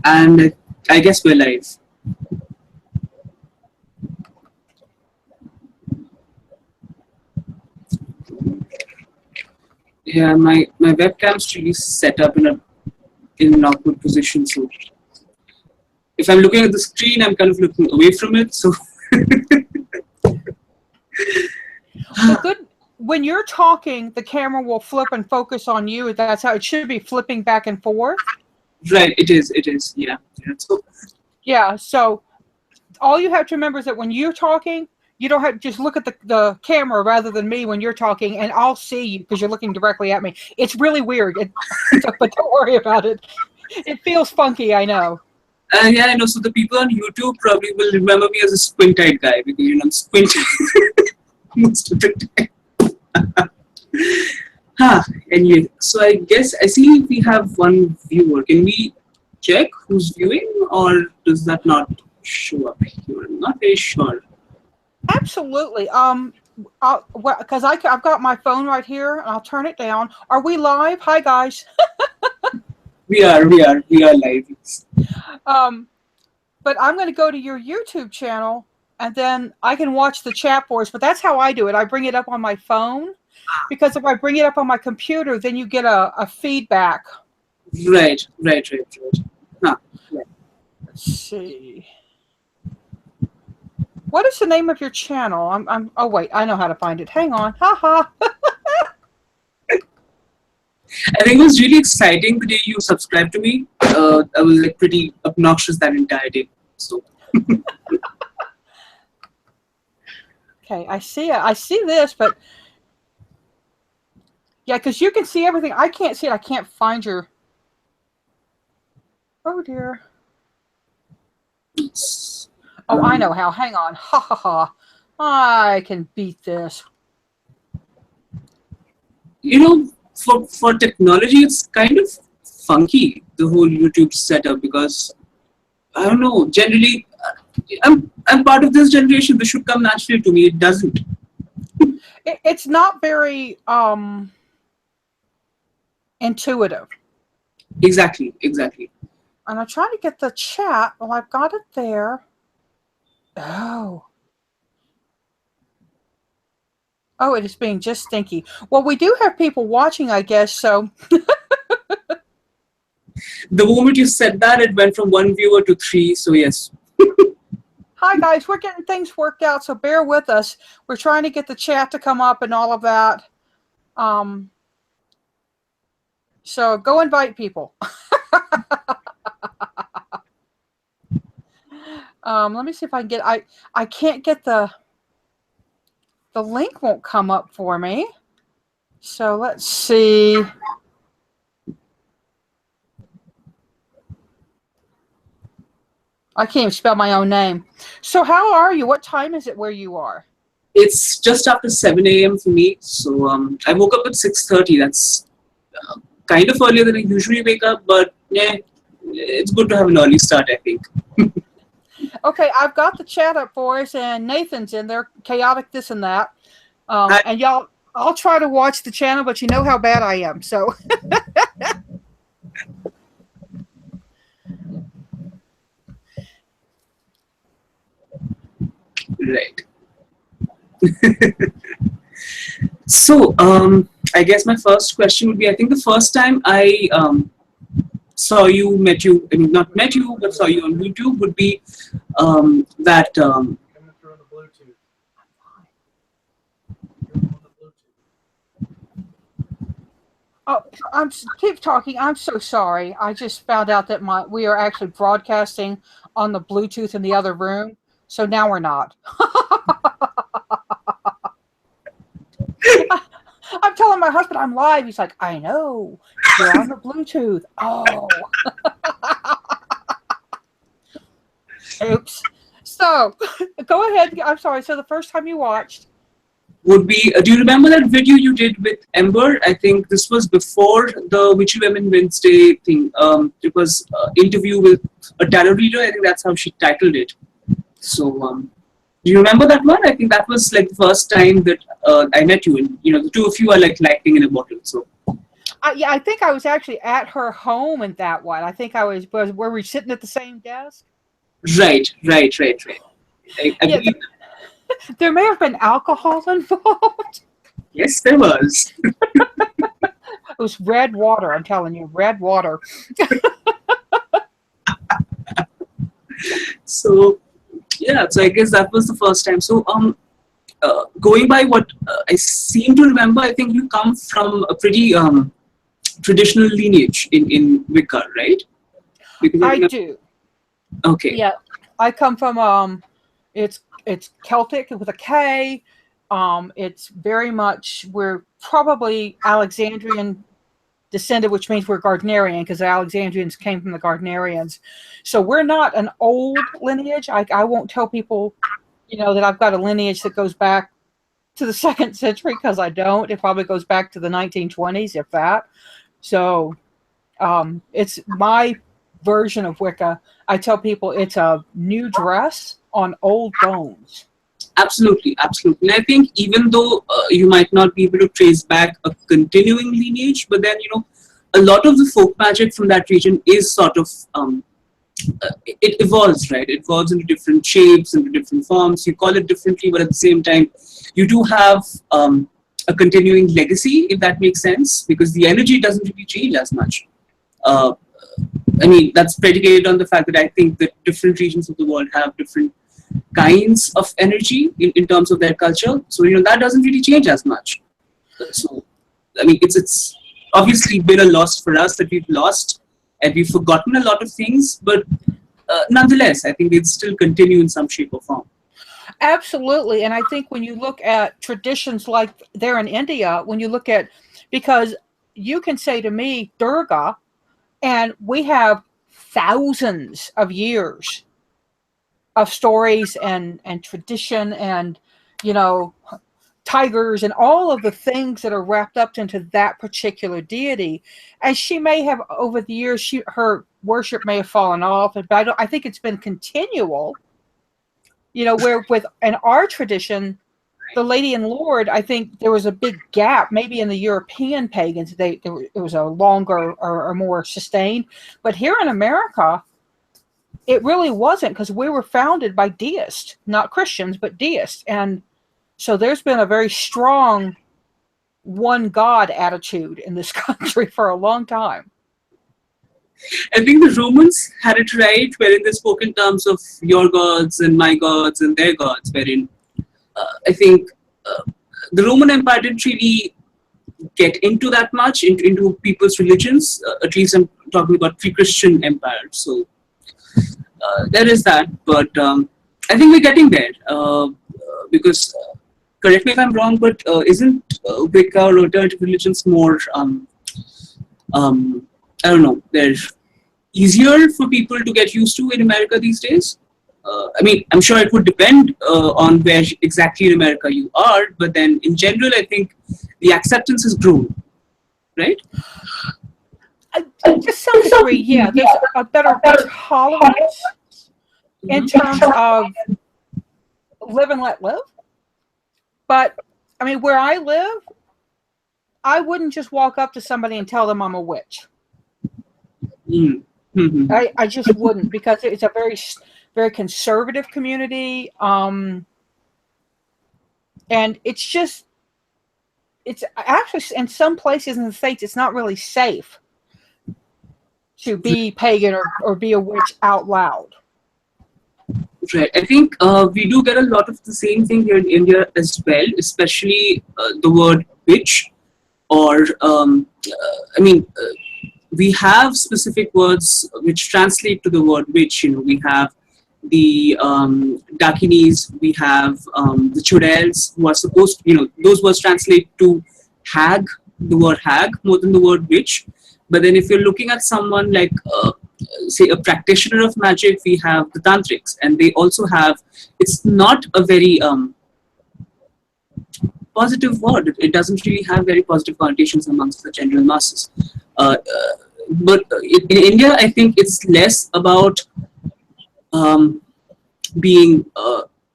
And I guess we're live. Yeah, my webcam's really set up in an awkward position. So if I'm looking at the screen, I'm kind of looking away from it. So Well, good. When you're talking, the camera will flip and focus on you. That's how it should be, flipping back and forth. right, it is. Yeah. So Yeah. So all you have to remember is that when you're talking, you don't have to just look at the camera rather than me when you're talking, and I'll see you because you're looking directly at me. It's really weird, but don't worry about it. It feels funky, I know. yeah, I know. So the people on YouTube probably will remember me as a squint-eyed guy because I'm squinting most of the time. Anyway, so I guess I see we have one viewer. Can we check who's viewing, or does that not show up here? I'm not very sure. Absolutely. Because I've got my phone right here, and I'll turn it down. Are we live? Hi, guys. We are live. But I'm going to go to your YouTube channel, and then I can watch the chat boards. But that's how I do it. I bring it up on my phone, because if I bring it up on my computer, then you get a feedback. Right. Huh. Right. Let's see. What is the name of your channel? Oh wait, I know how to find it. Hang on. Haha. I think it was really exciting the day you subscribed to me. I was like pretty obnoxious that entire day. So. Okay, I see it. I see this, but yeah, because you can see everything. I can't see it. I can't find your. Oh dear. Oh, I know how. Hang on. Ha ha ha. I can beat this. You know, for technology, it's kind of funky, the whole YouTube setup, because I don't know. Generally, I'm part of this generation. This should come naturally to me. It doesn't. It's not very intuitive. Exactly. And I'm trying to get the chat. Well, I've got it there. Oh, it is being just stinky. Well, we do have people watching, I guess. So the moment you said that, it went from 1 viewer to 3. So yes. Hi guys, we're getting things worked out, so bear with us. We're trying to get the chat to come up and all of that. So go invite people. Let me see if I can get. I can't get the link won't come up for me. So let's see. I can't even spell my own name. So how are you? What time is it where you are? It's just after 7 a.m. for me. So I woke up at 6:30. That's kind of earlier than I usually wake up, but yeah, it's good to have an early start, I think. Okay, I've got the chat up for us, and Nathan's in there, chaotic this and that. And y'all, I'll try to watch the channel, but you know how bad I am, so. Right. So, I guess my first question would be, I think the first time I saw you, met you, I mean, not met you, but saw you on YouTube would be that... Oh, keep talking. I'm so sorry. I just found out that we are actually broadcasting on the Bluetooth in the other room, so now we're not. I'm telling my husband I'm live. He's like, I know. You're on the Bluetooth. Oh. Oops. So, go ahead. I'm sorry. So the first time you watched would be, do you remember that video you did with Ember? I think this was before the Witchy Women Wednesday thing. It was interview with a tarot reader. I think that's how she titled it. So, do you remember that one? I think that was like the first time that I met you, and the two of you are like lightning in a bottle. So, Yeah, I think I was actually at her home in that one. I think I was were we sitting at the same desk? Right, right, right, right. I Yeah, believe, there may have been alcohol involved. yes, there was. It was red water. I'm telling you, red water. So, yeah, so I guess that was the first time. So, going by what I seem to remember, I think you come from a pretty traditional lineage in Wicca, right? Because I I remember, do. okay, Yeah, I come from it's Celtic with a K. It's very much we're probably Alexandrian descended, which means we're Gardnerian because the Alexandrians came from the Gardnerians. So we're not an old lineage. I won't tell people, that I've got a lineage that goes back to the second century because I don't. It probably goes back to the 1920s, if that. So it's my version of Wicca. I tell people it's a new dress on old bones. absolutely, absolutely. And I think even though you might not be able to trace back a continuing lineage, but then a lot of the folk magic from that region is sort of it evolves, right? It evolves into different shapes, into different forms. You call it differently, but at the same time, you do have a continuing legacy, if that makes sense, because the energy doesn't really change as much. Uh, I mean, that's predicated on the fact that I think that different regions of the world have different kinds of energy in terms of their culture. So, that doesn't really change as much. So, I mean, it's obviously been a loss for us that we've lost and we've forgotten a lot of things, but nonetheless, I think they still continue in some shape or form. Absolutely. And I think when you look at traditions like there in India, when you look at, because you can say to me, Durga, and we have thousands of years of stories and tradition and, you know, tigers and all of the things that are wrapped up into that particular deity. And she may have over the years, her worship may have fallen off, but I think it's been continual. Where with in our tradition, the Lady and Lord, I think there was a big gap. Maybe in the European pagans, it was a longer or more sustained. But here in America, it really wasn't because we were founded by deists, not Christians, but deists. And so there's been a very strong one God attitude in this country for a long time. I think the Romans had it right, wherein they spoke in terms of your gods and my gods and their gods, wherein I think the Roman Empire didn't really get into that much into people's religions. At least I'm talking about pre-Christian empire. So there is that, but I think we're getting there because. Correct me if I'm wrong, but isn't Wicca or alternative religions more, I don't know, they're easier for people to get used to in America these days? I mean, I'm sure it would depend on where exactly in America you are, but then in general, I think the acceptance has grown, right? To some degree, yeah, there's a better tolerance in terms of live and let live. But, I mean, where I live, I wouldn't just walk up to somebody and tell them I'm a witch. Mm-hmm. I just wouldn't because it's a very, very conservative community. And it's actually, in some places in the States, it's not really safe to be pagan or be a witch out loud. Right. I think we do get a lot of the same thing here in India as well, especially the word witch, or I mean, we have specific words which translate to the word witch. We have the Dakinis, we have the Churels, who are supposed to, those words translate to hag, the word hag, more than the word witch. But then if you're looking at someone like say a practitioner of magic, we have the tantrics, and they also have, it's not a very positive word. It doesn't really have very positive connotations amongst the general masses. But in India, I think it's less about being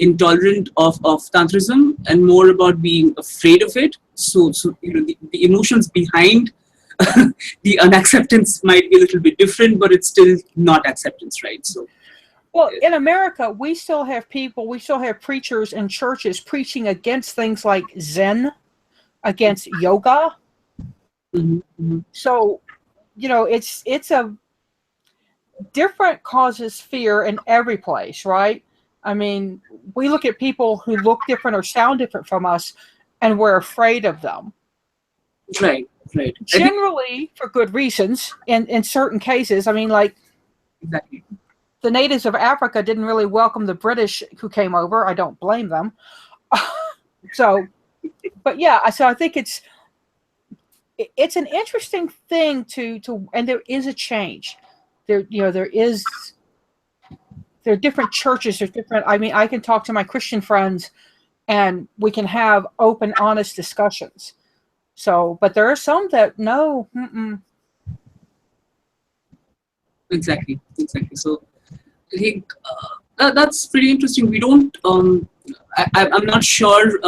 intolerant of tantrism and more about being afraid of it. So the emotions behind the unacceptance might be a little bit different, but it's still not acceptance, right? So, Well, in America, we still have preachers in churches preaching against things like Zen, against yoga. mhm, mhm. So, it's a different causes fear in every place, right? I mean, we look at people who look different or sound different from us, and we're afraid of them. Right, right. I think Generally, for good reasons, in certain cases. I mean, like exactly. the natives of Africa didn't really welcome the British who came over. I don't blame them. So, but yeah, so I think it's an interesting thing and there is a change. There are different churches. There's different. I mean, I can talk to my Christian friends, and we can have open, honest discussions. So, but there are some that no. Mm-mm. Exactly, exactly. So I think that's pretty interesting. We don't. I'm not sure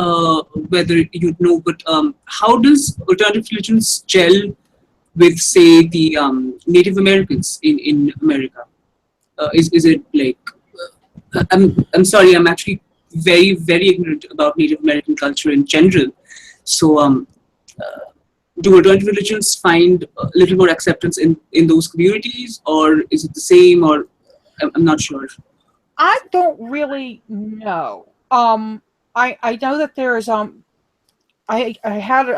whether you know, but how does alternative religions gel with, say, the Native Americans in America? Is it like? I'm sorry. I'm actually very ignorant about Native American culture in general. So do alternative religions find a little more acceptance in those communities, or is it the same, or I'm not sure. I don't really know. I know that there is I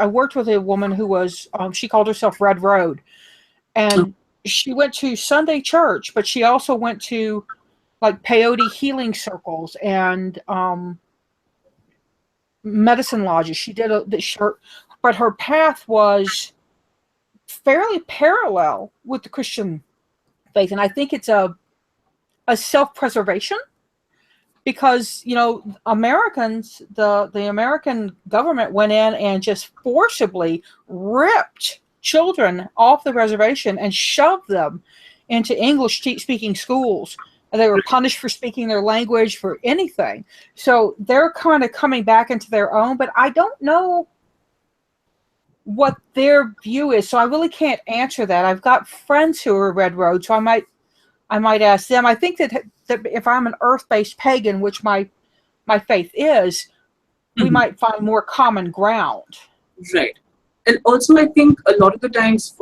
worked with a woman who was she called herself Red Road, Oh, and she went to Sunday church, but she also went to like peyote healing circles and medicine lodges. She did but her path was fairly parallel with the Christian faith, and I think it's a self preservation because Americans, the American government went in and just forcibly ripped children off the reservation and shoved them into English speaking schools. And they were punished for speaking their language, for anything. So they're kind of coming back into their own, but I don't know what their view is. So I really can't answer that. I've got friends who are Red Road, so I might ask them. I think that if I'm an earth-based pagan, which my faith is, we mhm. might find more common ground. Right. And also, I think a lot of the times,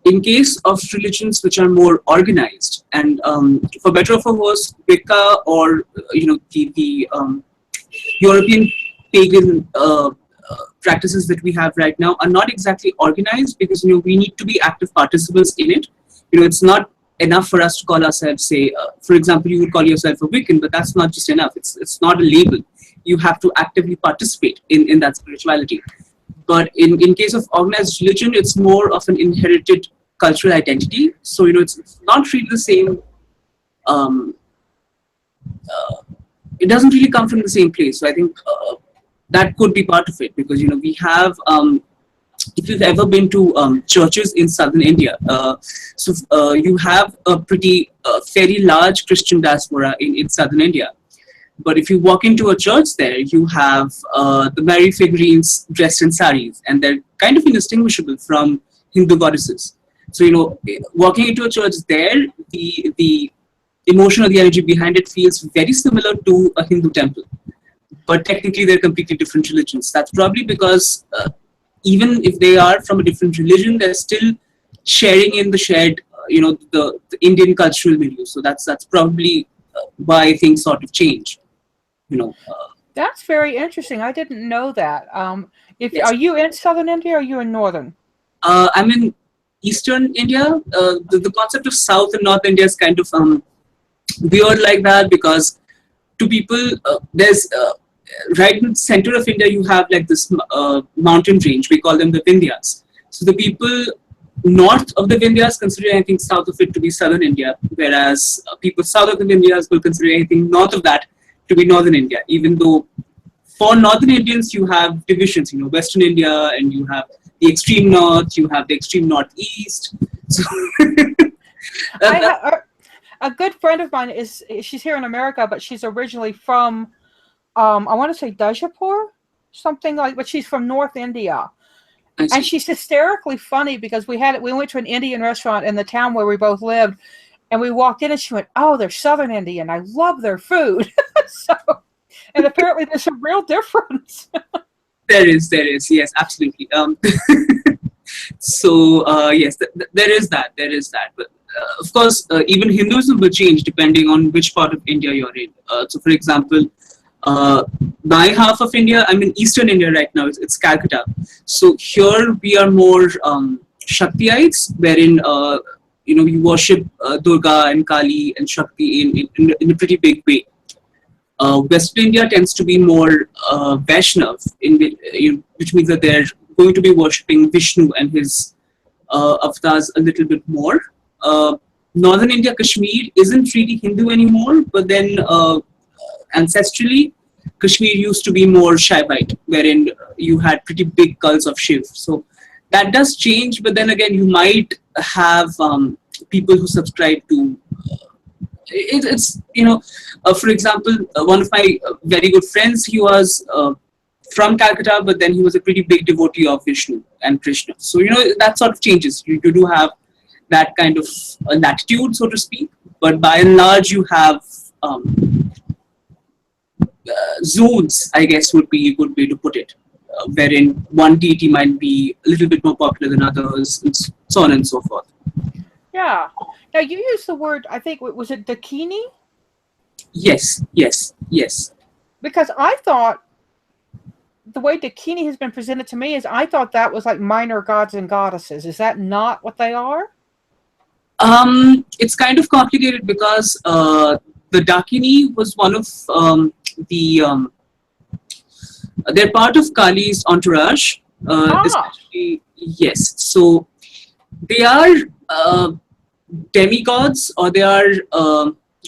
in case of religions which are more organized, and for better or for worse, Wicca or the European pagan practices that we have right now are not exactly organized, because we need to be active participants in it. It's not enough for us to call ourselves, say, for example, you would call yourself a Wiccan, but that's not just enough. It's not a label. You have to actively participate in that spirituality. But in case of organized religion, it's more of an inherited cultural identity. So it's not really the same. Um, it doesn't really come from the same place. So I think that could be part of it, because we have. If you've ever been to churches in southern India, you have a pretty fairly large Christian diaspora in southern India. But if you walk into a church there, you have the Mary figurines dressed in saris, and they're kind of indistinguishable from Hindu goddesses. So walking into a church there, the emotion or the energy behind it feels very similar to a Hindu temple, but technically they're completely different religions. That's probably because even if they are from a different religion, they're still sharing in the shared, the Indian cultural milieu. So that's probably why things sort of change. You know, uh, That's very interesting. I didn't know that. If yes, are you in southern India or are you in northern? I'm in Eastern India. The concept of South and North India is kind of weird like that, because to people, there's right in the center of India, you have like this mountain range. We call them the Vindhyas. So the people north of the Vindhyas consider anything south of it to be southern India, whereas people south of the Vindhyas will consider anything north of that to be northern India. Even though for northern Indians you have divisions, Western India, and you have the extreme north, you have the extreme northeast. So I that, have a good friend of mine she's here in America, but she's originally from I want to say Dajapur, something like, but she's from North India, I And see. she's hysterically funny because we went to an Indian restaurant in the town where we both lived, and we walked in and she went, "Oh, they're Southern Indian. I love their food." So, and apparently there's a real difference. There is, yes, absolutely. So yes, there is that, but of course, even Hinduism will change depending on which part of India you're in. So, for example, uh, my half of India, I'm in Eastern India right now. It's Calcutta. So here we are more Shaktiites, wherein we worship Durga and Kali and Shakti in a pretty big way. Western India tends to be more Vaishnav, which means that they're going to be worshipping Vishnu and his avatars a little bit more. Northern India, Kashmir isn't really Hindu anymore, but then ancestrally, Kashmir used to be more Shaivite, wherein you had pretty big cults of Shiv. So that does change, but then again, you might have people who subscribe to it's for example, one of my very good friends, he was from Calcutta, but then he was a pretty big devotee of Vishnu and Krishna. So that sort of changes. You do have that kind of latitude, so to speak, but by and large you have zones, I guess would be a good way to put it, wherein one deity might be a little bit more popular than others, and so on and so forth. Yeah. Now you used the word, I think, was it Dakini? Yes, yes, yes. Because I thought the way Dakini has been presented to me is I thought that was like minor gods and goddesses. Is that not what they are? It's kind of complicated because the Dakini was one of they're part of Kali's entourage. Especially, yes. So they are demigods, or they are,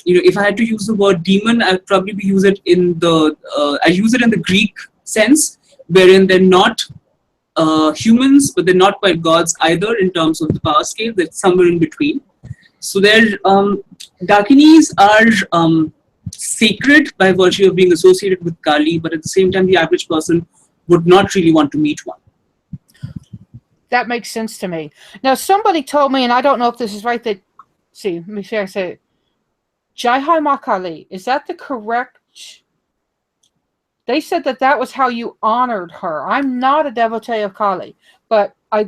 if I had to use the word demon, I'd probably use it in the Greek sense, wherein they're not humans, but they're not quite gods either in terms of the power scale. They're somewhere in between. So their Dakinis are sacred by virtue of being associated with Kali, but at the same time, the average person would not really want to meet one. That makes sense to me. Now, somebody told me, and I don't know if this is right, that, see, let me see, I say, Jai Hai Ma Kali, is that the correct? They said that was how you honored her. I'm not a devotee of Kali, but I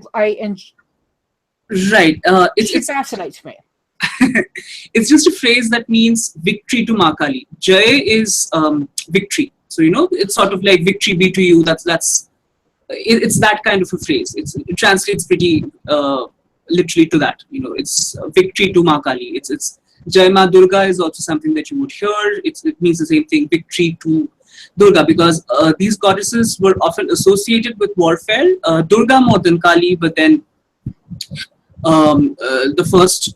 right. It fascinates me. It's just a phrase that means victory to Ma Kali. Jai is victory. So, it's sort of like victory be to you. It's that kind of a phrase. It translates pretty literally to that. It's victory to Ma Kali. It's Jai Ma Durga is also something that you would hear. It means the same thing, victory to Durga, because these goddesses were often associated with warfare. Durga more than Kali, but then the first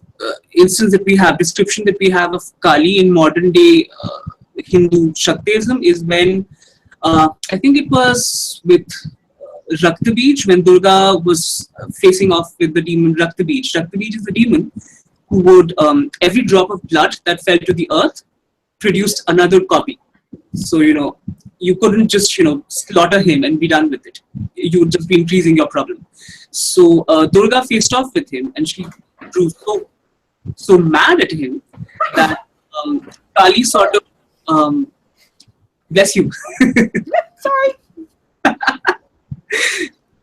instance that we have, description that we have of Kali in modern day Hindu Shaktism is when I think it was with Raktabij, when Durga was facing off with the demon Raktabij. Raktabij is the demon who would, every drop of blood that fell to the earth produced another copy. So, you couldn't just, slaughter him and be done with it. You would just be increasing your problem. So, Durga faced off with him, and she grew so mad at him that Kali sort of, bless you. Sorry.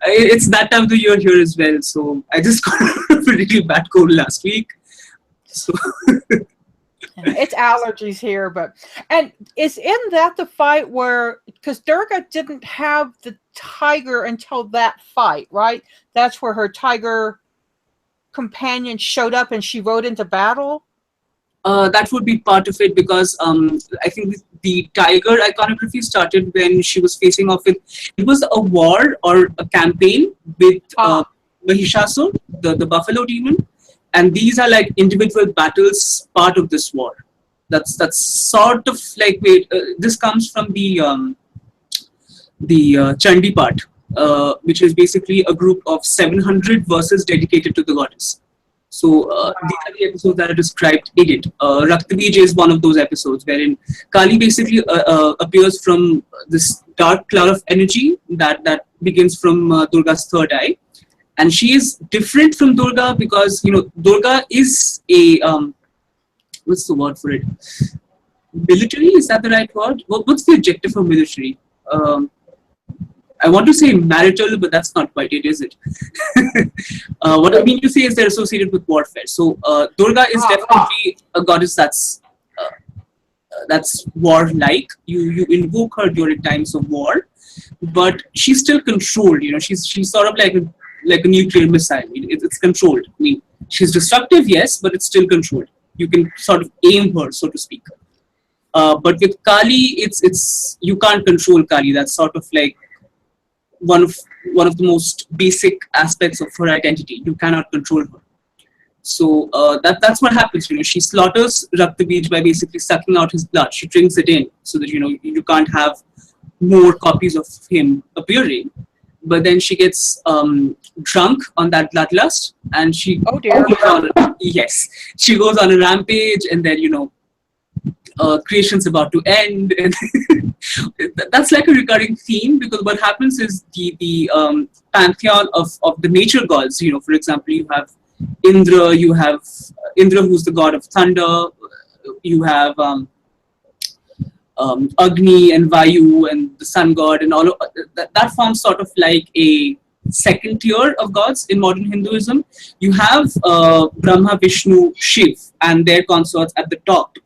It's that time of the year here as well, so I just got a really bad cold last week. So it's allergies here, and is in that the fight where, because Durga didn't have the tiger until that fight, right? That's where her tiger companion showed up and she rode into battle. That would be part of it, because I think the tiger iconography started when she was facing off with, it was a war or a campaign with Mahishasur, the buffalo demon, and these are like individual battles part of this war. That's sort of like, this comes from the Chandi part, which is basically a group of 700 verses dedicated to the goddess. So these Wow. are the episodes that are described in it. Raktavij is one of those episodes wherein Kali basically appears from this dark cloud of energy that begins from Durga's third eye, and she is different from Durga because Durga is a what's the word for it? Military, is that the right word? What's the adjective for military? Um, I want to say marital, but that's not quite it, is it? What I mean to say is they're associated with warfare. So Durga is definitely a goddess that's warlike. You invoke her during times of war, but she's still controlled. She's sort of like a nuclear missile. It's controlled. I mean, she's destructive, yes, but it's still controlled. You can sort of aim her, so to speak. But with Kali, it's you can't control Kali. That's sort of like one of one of the most basic aspects of her identity. You cannot control her. So that's what happens. She slaughters Raktavij by basically sucking out his blood. She drinks it in so that you can't have more copies of him appearing. But then she gets drunk on that bloodlust, and she Oh dear. yes, she goes on a rampage, and then creation's about to end, and that's like a recurring theme because what happens is the pantheon of the nature gods. For example, you have Indra, you have Indra, who's the god of thunder. You have Agni and Vayu and the sun god, and all of that forms sort of like a second tier of gods in modern Hinduism. You have Brahma, Vishnu, Shiv, and their consorts at the top,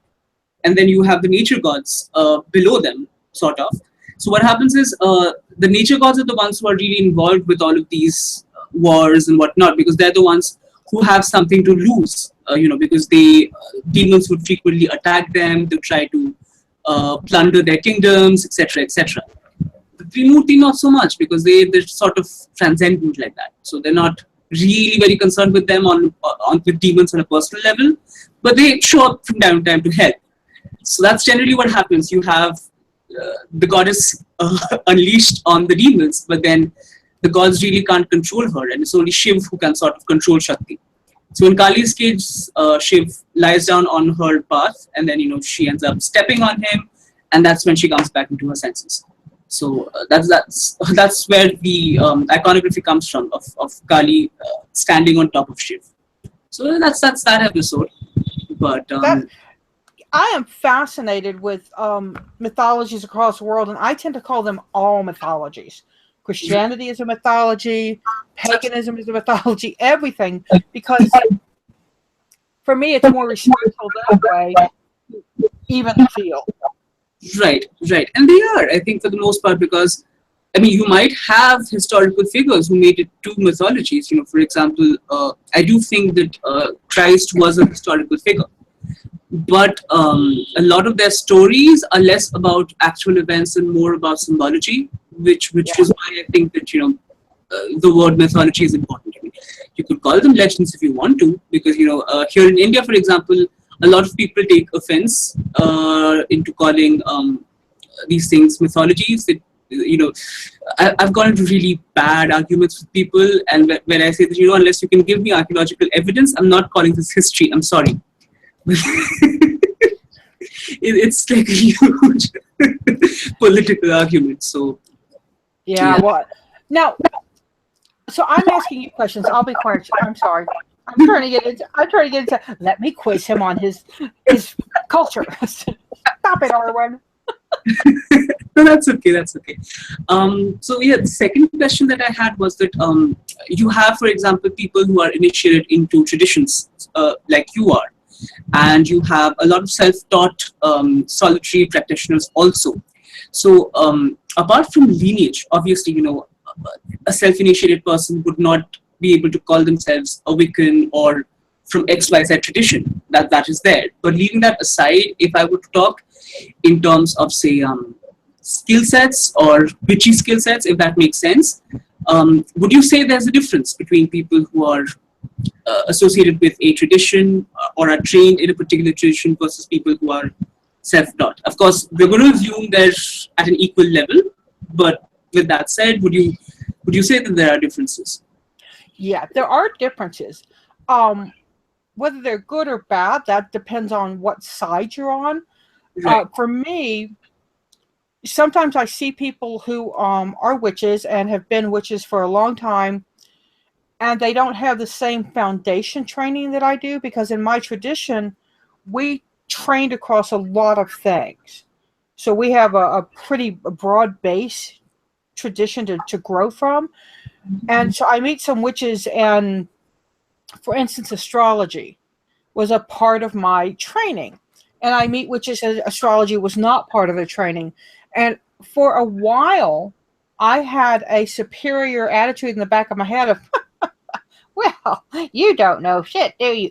and then you have the nature gods below them, sort of. So what happens is the nature gods are the ones who are really involved with all of these wars and whatnot, because they're the ones who have something to lose. Because demons would frequently attack them to try to plunder their kingdoms, etc., etc. The Trimurti not so much because they're sort of transcendent like that. So they're not really very concerned with them on with demons on a personal level, but they show up from time to time to help. So that's generally what happens. You have the goddess unleashed on the demons, but then the gods really can't control her, and it's only Shiv who can sort of control Shakti. So in Kali's case, Shiv lies down on her path, and then she ends up stepping on him, and that's when she comes back into her senses. So that's where the iconography comes from of Kali standing on top of Shiv. So that's that episode. But I am fascinated with mythologies across the world, and I tend to call them all mythologies. Christianity is a mythology, paganism is a mythology, everything, because for me it's more respectful that way, even feel. Right, and they are, I think, for the most part, because you might have historical figures who made it to mythologies. For example, I do think that Christ was a historical figure, but a lot of their stories are less about actual events and more about symbology, which is why I think that the word mythology is important. You could call them legends if you want to, because here in India, for example, a lot of people take offense into calling these things mythologies. I've gone into really bad arguments with people, and when I say that unless you can give me archaeological evidence, I'm not calling this history. I'm sorry. It's like a huge political argument. So Well, now, so I'm asking you questions. I'll be quiet. I'm sorry. I'm trying to get into. Let me quiz him on his culture. Stop it, Arwen. No, that's okay. So the second question that I had was that you have, for example, people who are initiated into traditions like you are, and you have a lot of self-taught solitary practitioners also. So apart from lineage, obviously, a self-initiated person would not be able to call themselves a Wiccan or from XYZ tradition. That is there. But leaving that aside, if I would talk in terms of, say, skill sets or witchy skill sets, if that makes sense, would you say there's a difference between people who are associated with a tradition or are trained in a particular tradition versus people who are self-taught? Of course, we're going to assume they're at an equal level, but with that said, would you say that there are differences? Yeah, there are differences. whether they're good or bad, that depends on what side you're on. Right. For me, sometimes I see people who are witches and have been witches for a long time, and they don't have the same foundation training that I do, because in my tradition, we trained across a lot of things. So we have a pretty broad base tradition to grow from. And so I meet some witches, and for instance, astrology was a part of my training. And I meet witches, and astrology was not part of the training. And for a while, I had a superior attitude in the back of my head of, well, you don't know shit, do you?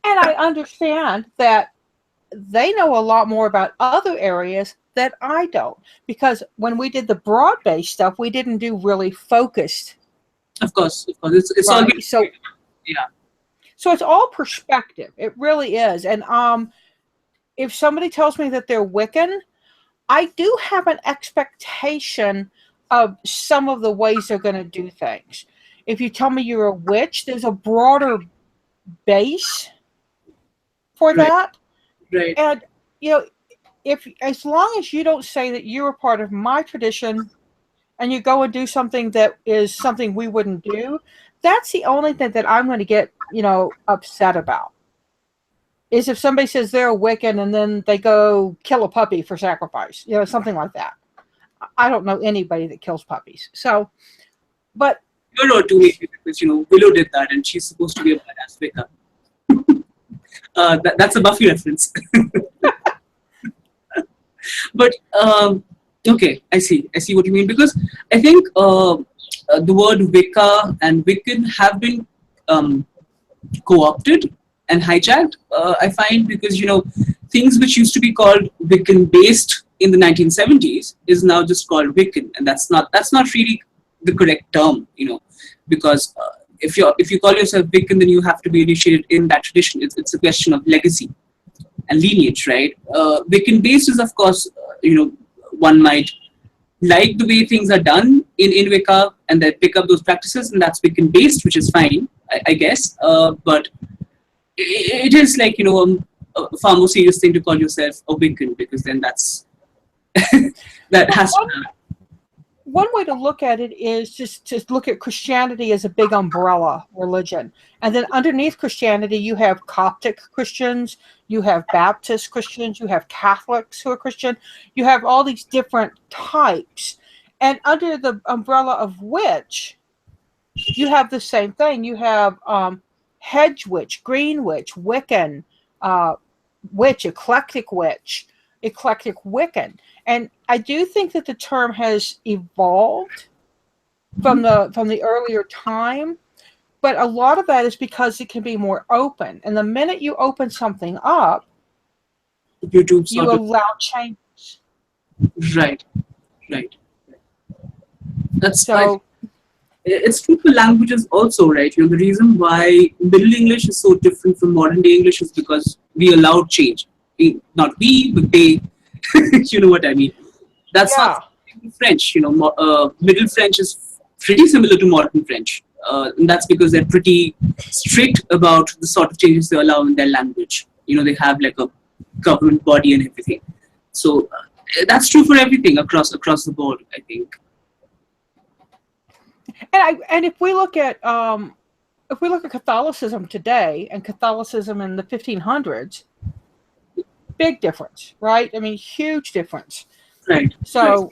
And I understand that they know a lot more about other areas that I don't. Because when we did the broad based stuff, we didn't do really focused. Of course, of course. It's all Right. So yeah. so it's all perspective. It really is. And if somebody tells me that they're Wiccan, I do have an expectation of some of the ways they're going to do things. If you tell me you're a witch, there's a broader base for Right. that. Right. And if as long as you don't say that you're a part of my tradition and you go and do something that is something we wouldn't do, that's the only thing that I'm going to get, upset about. Is if somebody says they're a Wiccan and then they go kill a puppy for sacrifice, something like that. I don't know anybody that kills puppies. So, but You're not too maybe because Willow did that, and she's supposed to be a badass Wicca. That's a Buffy reference. But okay, I see what you mean, because I think the word Wicca and Wiccan have been co-opted and hijacked. I find, because things which used to be called Wiccan based in the 1970s is now just called Wiccan, and that's not really the correct term, because if you call yourself Wiccan, then you have to be initiated in that tradition. It's a question of legacy and lineage, right? Wiccan based is, of course, one might like the way things are done in Wicca and then pick up those practices, and that's Wiccan based, which is fine, I guess. But it is like, a far more serious thing to call yourself a Wiccan, because then that's that has to happen. One way to look at it is just to look at Christianity as a big umbrella religion. And then underneath Christianity, you have Coptic Christians, you have Baptist Christians, you have Catholics who are Christian, you have all these different types. And under the umbrella of witch, you have the same thing. You have hedge witch, green witch, Wiccan, witch, eclectic Wiccan. And I do think that the term has evolved from the earlier time, but a lot of that is because it can be more open. And the minute you open something up, you allow changes. Right. That's so. It's true for languages also, right? The reason why Middle English is so different from modern day English is because we allowed change. Not we, but they. You know what I mean? That's not French. Middle French is pretty similar to modern French. And that's because they're pretty strict about the sort of changes they allow in their language. They have like a government body and everything. So that's true for everything across the board, I think. And if we look at Catholicism today and Catholicism in the 1500s, big difference, right? I mean, huge difference. Right. So,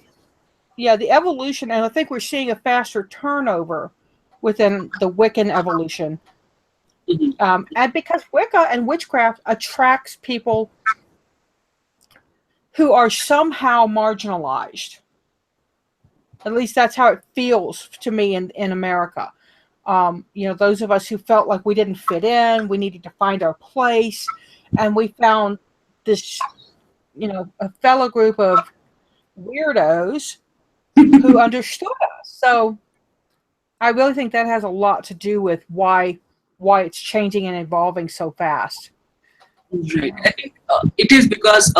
yeah, the evolution, and I think we're seeing a faster turnover within the Wiccan evolution. Mm-hmm. And because Wicca and witchcraft attracts people who are somehow marginalized. At least that's how it feels to me in America. Those of us who felt like we didn't fit in, we needed to find our place, and we found this, a fellow group of weirdos who understood us. So I really think that has a lot to do with why it's changing and evolving so fast. Right. I think it is because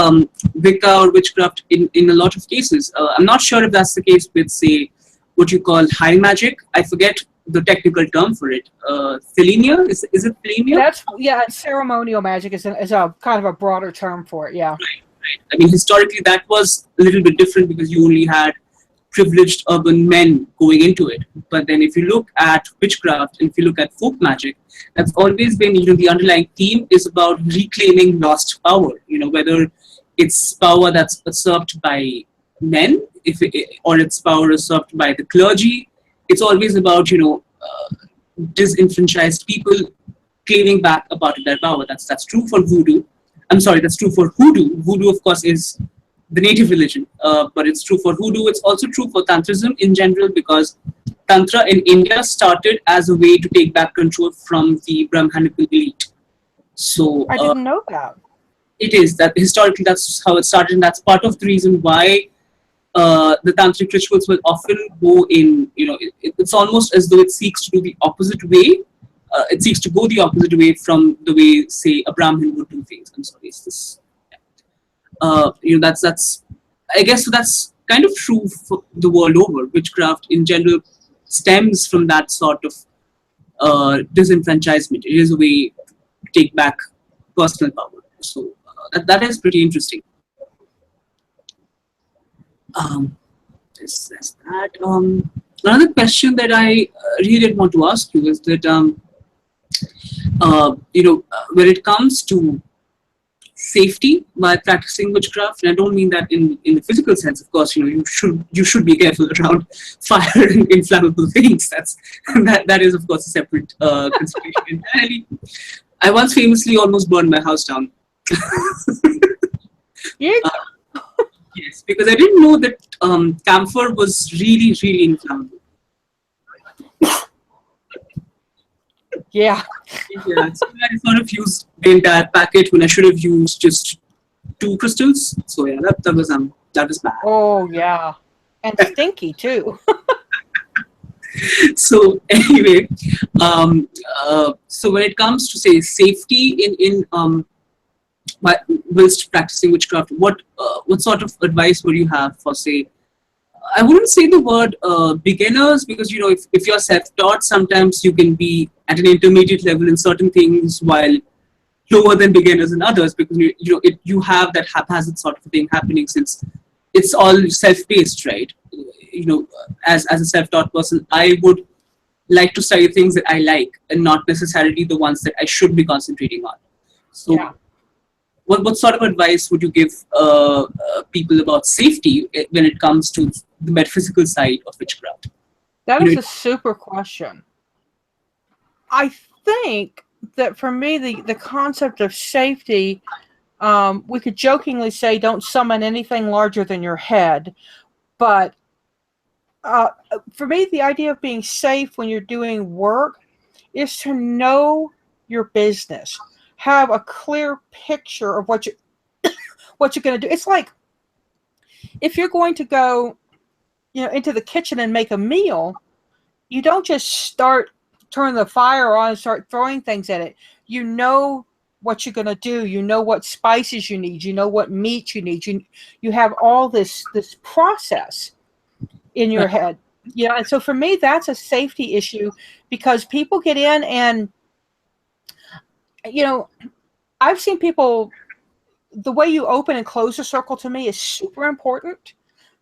Wicca or witchcraft, in a lot of cases, I'm not sure if that's the case with, say, what you call high magic. I forget the technical term for it. Selenia? Is it Selenia? That's ceremonial magic is a kind of a broader term for it. Yeah. Right. I mean, historically, that was a little bit different because you only had privileged urban men going into it. But then, if you look at witchcraft and if you look at folk magic, that's always been, the underlying theme is about reclaiming lost power. Whether it's power that's usurped by men, or its power usurped by the clergy. It's always about, disenfranchised people claiming back a part of their power. That's true for voodoo. I'm sorry, that's true for hoodoo. Voodoo, of course, is the native religion, but it's true for hoodoo. It's also true for tantrism in general, because tantra in India started as a way to take back control from the Brahmanical elite. So I didn't know that. it is that historically that's how it started, and that's part of the reason why the tantric rituals will often go in. It's almost as though it seeks to do the opposite way. It seeks to go the opposite way from the way, say, a Brahmin would do things. I'm sorry, is this? That's I guess that's kind of true for the world over. Witchcraft in general stems from that sort of disenfranchisement. It is a way to take back personal power. So that is pretty interesting. Is that another question that I really did want to ask you is that when it comes to safety while practicing witchcraft, and I don't mean that in the physical sense. Of course, you should be careful around fire and inflammable things. That is, of course, a separate consideration entirely. I once famously almost burned my house down. Yeah. Yes, because I didn't know that camphor was really, really inflammable. Yeah. Yeah, so I sort of used the entire packet when I should have used just 2 crystals. So yeah, that was bad. Oh yeah. And stinky too. So anyway, so when it comes to, say, safety in whilst practicing witchcraft, what sort of advice would you have for, say, I wouldn't say the word beginners, because if you're self-taught, sometimes you can be at an intermediate level in certain things while lower than beginners in others, because you have that haphazard sort of thing happening, since it's all self-paced, right? As a self-taught person, I would like to study things that I like and not necessarily the ones that I should be concentrating on. So Yeah. what sort of advice would you give people about safety when it comes to the metaphysical side of witchcraft? That is a super question. I think that for me, the concept of safety, we could jokingly say, don't summon anything larger than your head. But for me, the idea of being safe when you're doing work is to know your business, have a clear picture of what you're going to do. It's like if you're going to go, into the kitchen and make a meal, you don't just turn the fire on and start throwing things at it. You know what you're going to do. You know what spices you need. You know what meat you need. You have all this process in your head. Yeah, and so for me, that's a safety issue, because people get in and, I've seen people, the way you open and close a circle to me is super important.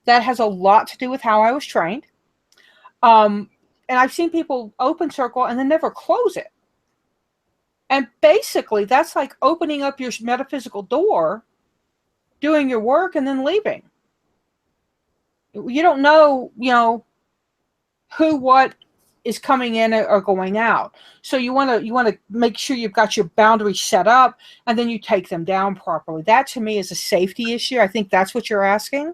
That has a lot to do with how I was trained. And I've seen people open circle and then never close it. And basically, that's like opening up your metaphysical door, doing your work, and then leaving. You don't know, who, what is coming in or going out. So you want to make sure you've got your boundaries set up, and then you take them down properly. That to me is a safety issue. I think that's what you're asking.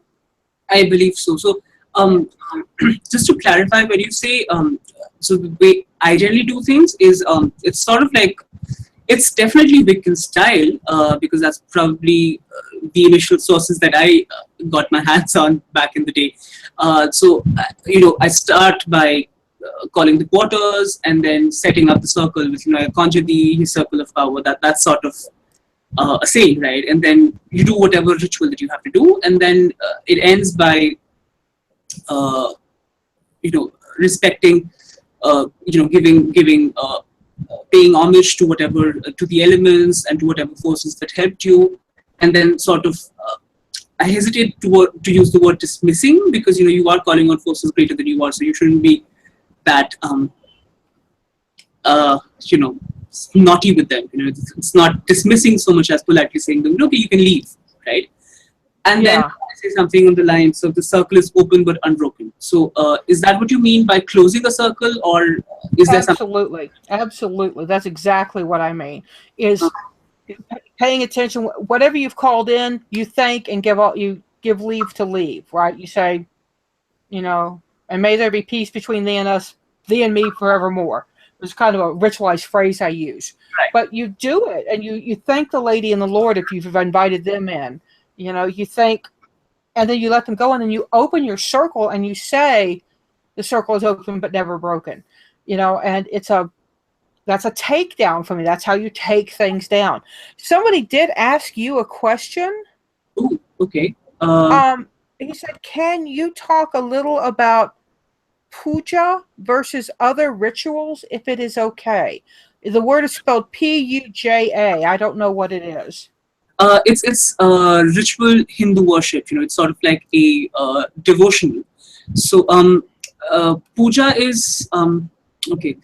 I believe so. So just to clarify, when you say so the way I generally do things is it's sort of like, it's definitely Wiccan style, because that's probably the initial sources that I got my hands on back in the day. So I start by calling the quarters and then setting up the circle with, I conjure the circle of power. That's sort of a saying, right? And then you do whatever ritual that you have to do, and then it ends by respecting giving paying homage to whatever to the elements and to whatever forces that helped you, and then sort of I hesitate to use the word dismissing, because you are calling on forces greater than you are, so you shouldn't be that you know naughty with them. It's not dismissing so much as politely saying them, okay, you can leave, right? And then Yeah. I say something on the lines of the circle is open but unbroken. So is that what you mean by closing a circle, or is there something? Absolutely. Absolutely. That's exactly what I mean. Is paying attention. Whatever you've called in, you thank and you give leave to leave. Right. You say, and may there be peace between thee and us, thee and me forevermore. It's kind of a ritualized phrase I use. Right. But you do it, and you thank the lady and the Lord if you've invited them in. You thank, and then you let them go, and then you open your circle and you say, the circle is open but never broken. And that's a takedown for me. That's how you take things down. Somebody did ask you a question. Oh, okay. He said, can you talk a little about puja versus other rituals, if it is okay? The word is spelled Puja. I don't know what it is. It's ritual Hindu worship. It's sort of like a devotional. So puja is okay.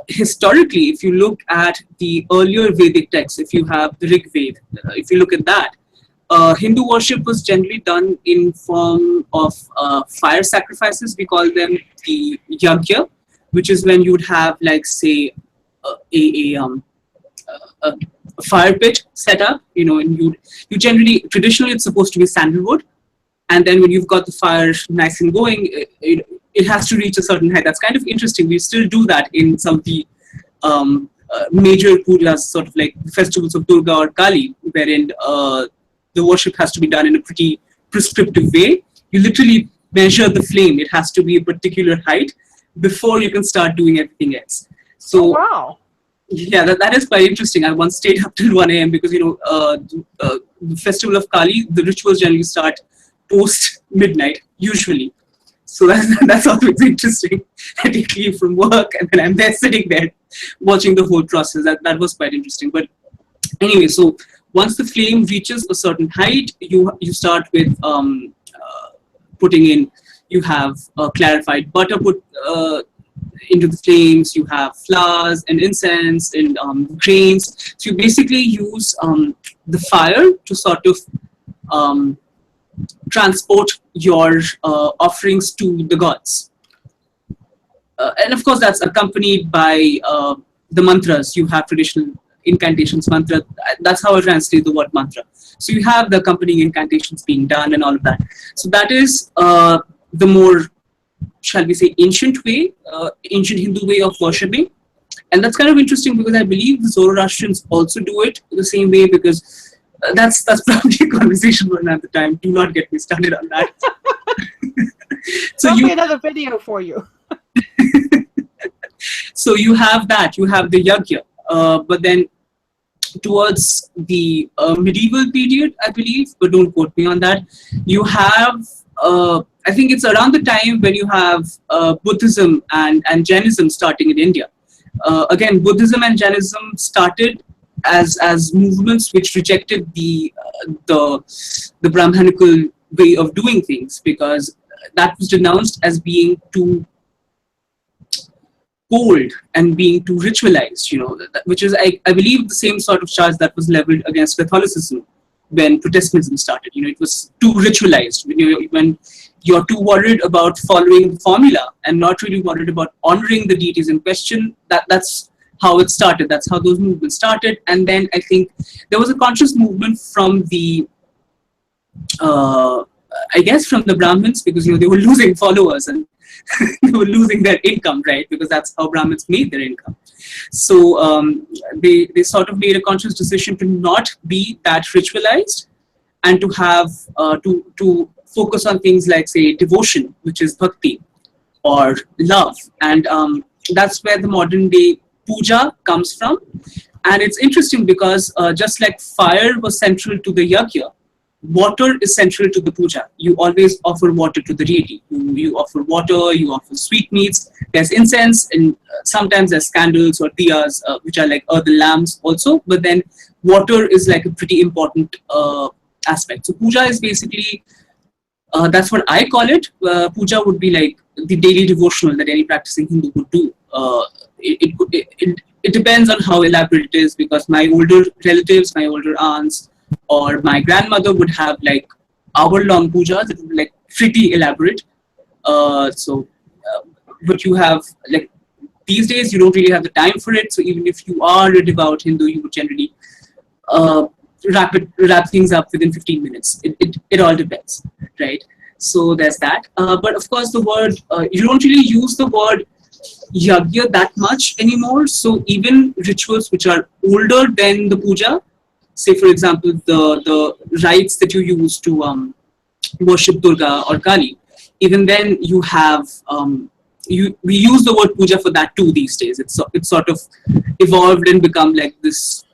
Historically, if you look at the earlier Vedic texts, if you have the Rig Veda, if you look at that, Hindu worship was generally done in form of fire sacrifices. We call them the yagya, which is when you'd have, like, say, a fire pit set up, and you generally, traditionally, it's supposed to be sandalwood, and then when you've got the fire nice and going, it has to reach a certain height. That's kind of interesting. We still do that in some of the major pujas, sort of like festivals of Durga or Kali, wherein the worship has to be done in a pretty prescriptive way. You literally measure the flame. It has to be a particular height before you can start doing everything else. So, wow. Yeah, that is quite interesting. I once stayed up till 1 a.m. because, the festival of Kali, the rituals generally start post midnight, usually. So that's always interesting. I take leave from work and then I'm there sitting there watching the whole process. That was quite interesting. But anyway, so once the flame reaches a certain height, you start with putting in. You have clarified butter put into the flames. You have flowers and incense and grains. So you basically use the fire to sort of transport your offerings to the gods. And of course, that's accompanied by the mantras. You have traditional incantations, mantra. That's how I translate the word mantra. So you have the accompanying incantations being done and all of that. So that is the more, shall we say, ancient Hindu way of worshipping. And that's kind of interesting because I believe the Zoroastrians also do it the same way, because that's probably a conversation for another time. Do not get me started on that. So there'll be another video for you. So you have that. You have the yagya. But then towards the medieval period, I believe, but don't quote me on that, you have, I think it's around the time when you have Buddhism and Jainism starting in India. Again, Buddhism and Jainism started as movements which rejected the Brahmanical way of doing things, because that was denounced as being too cold and being too ritualized, which is, I believe, the same sort of charge that was leveled against Catholicism when Protestantism started. It was too ritualized. When you're too worried about following the formula and not really worried about honoring the deities in question, that's how it started. That's how those movements started. And then I think there was a conscious movement from the, I guess, from the Brahmins, because they were losing followers and they were losing their income, right? Because that's how Brahmins made their income. So they sort of made a conscious decision to not be that ritualized and to have to focus on things like, say, devotion, which is bhakti, or love, and that's where the modern day puja comes from. And it's interesting because just like fire was central to the yagya, water is central to the puja. You always offer water to the deity. You offer water, you offer sweetmeats. There's incense, and sometimes there's candles or diyas, which are like earthen lamps also. But then water is like a pretty important aspect. So puja is basically, that's what I call it. Puja would be like the daily devotional that any practicing Hindu would do. It depends on how elaborate it is, because my older relatives, my older aunts, or my grandmother would have like hour-long pujas. It would be like pretty elaborate. But you have like these days you don't really have the time for it. So even if you are a devout Hindu, you would generally wrap things up within 15 minutes. It all depends, right? So there's that. But of course, the word you don't really use the word yagya that much anymore. So even rituals which are older than the puja, say for example the rites that you use to worship Durga or Kali, even then you have we use the word puja for that too these days. It's sort of evolved and become like this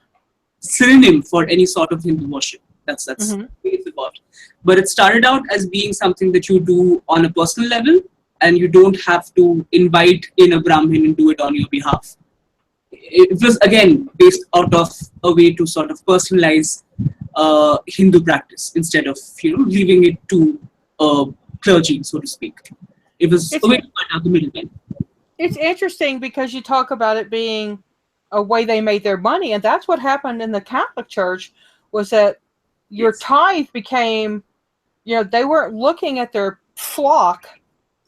synonym for any sort of Hindu worship. That's Mm-hmm. the way it's evolved. But it started out as being something that you do on a personal level, and you don't have to invite in a Brahmin and do it on your behalf. It was again based out of a way to sort of personalize Hindu practice instead of leaving it to clergy, so to speak. It was a way to cut out the middleman. It's interesting because you talk about it being a way they made their money, and that's what happened in the Catholic Church. Was that your tithe became, they weren't looking at their flock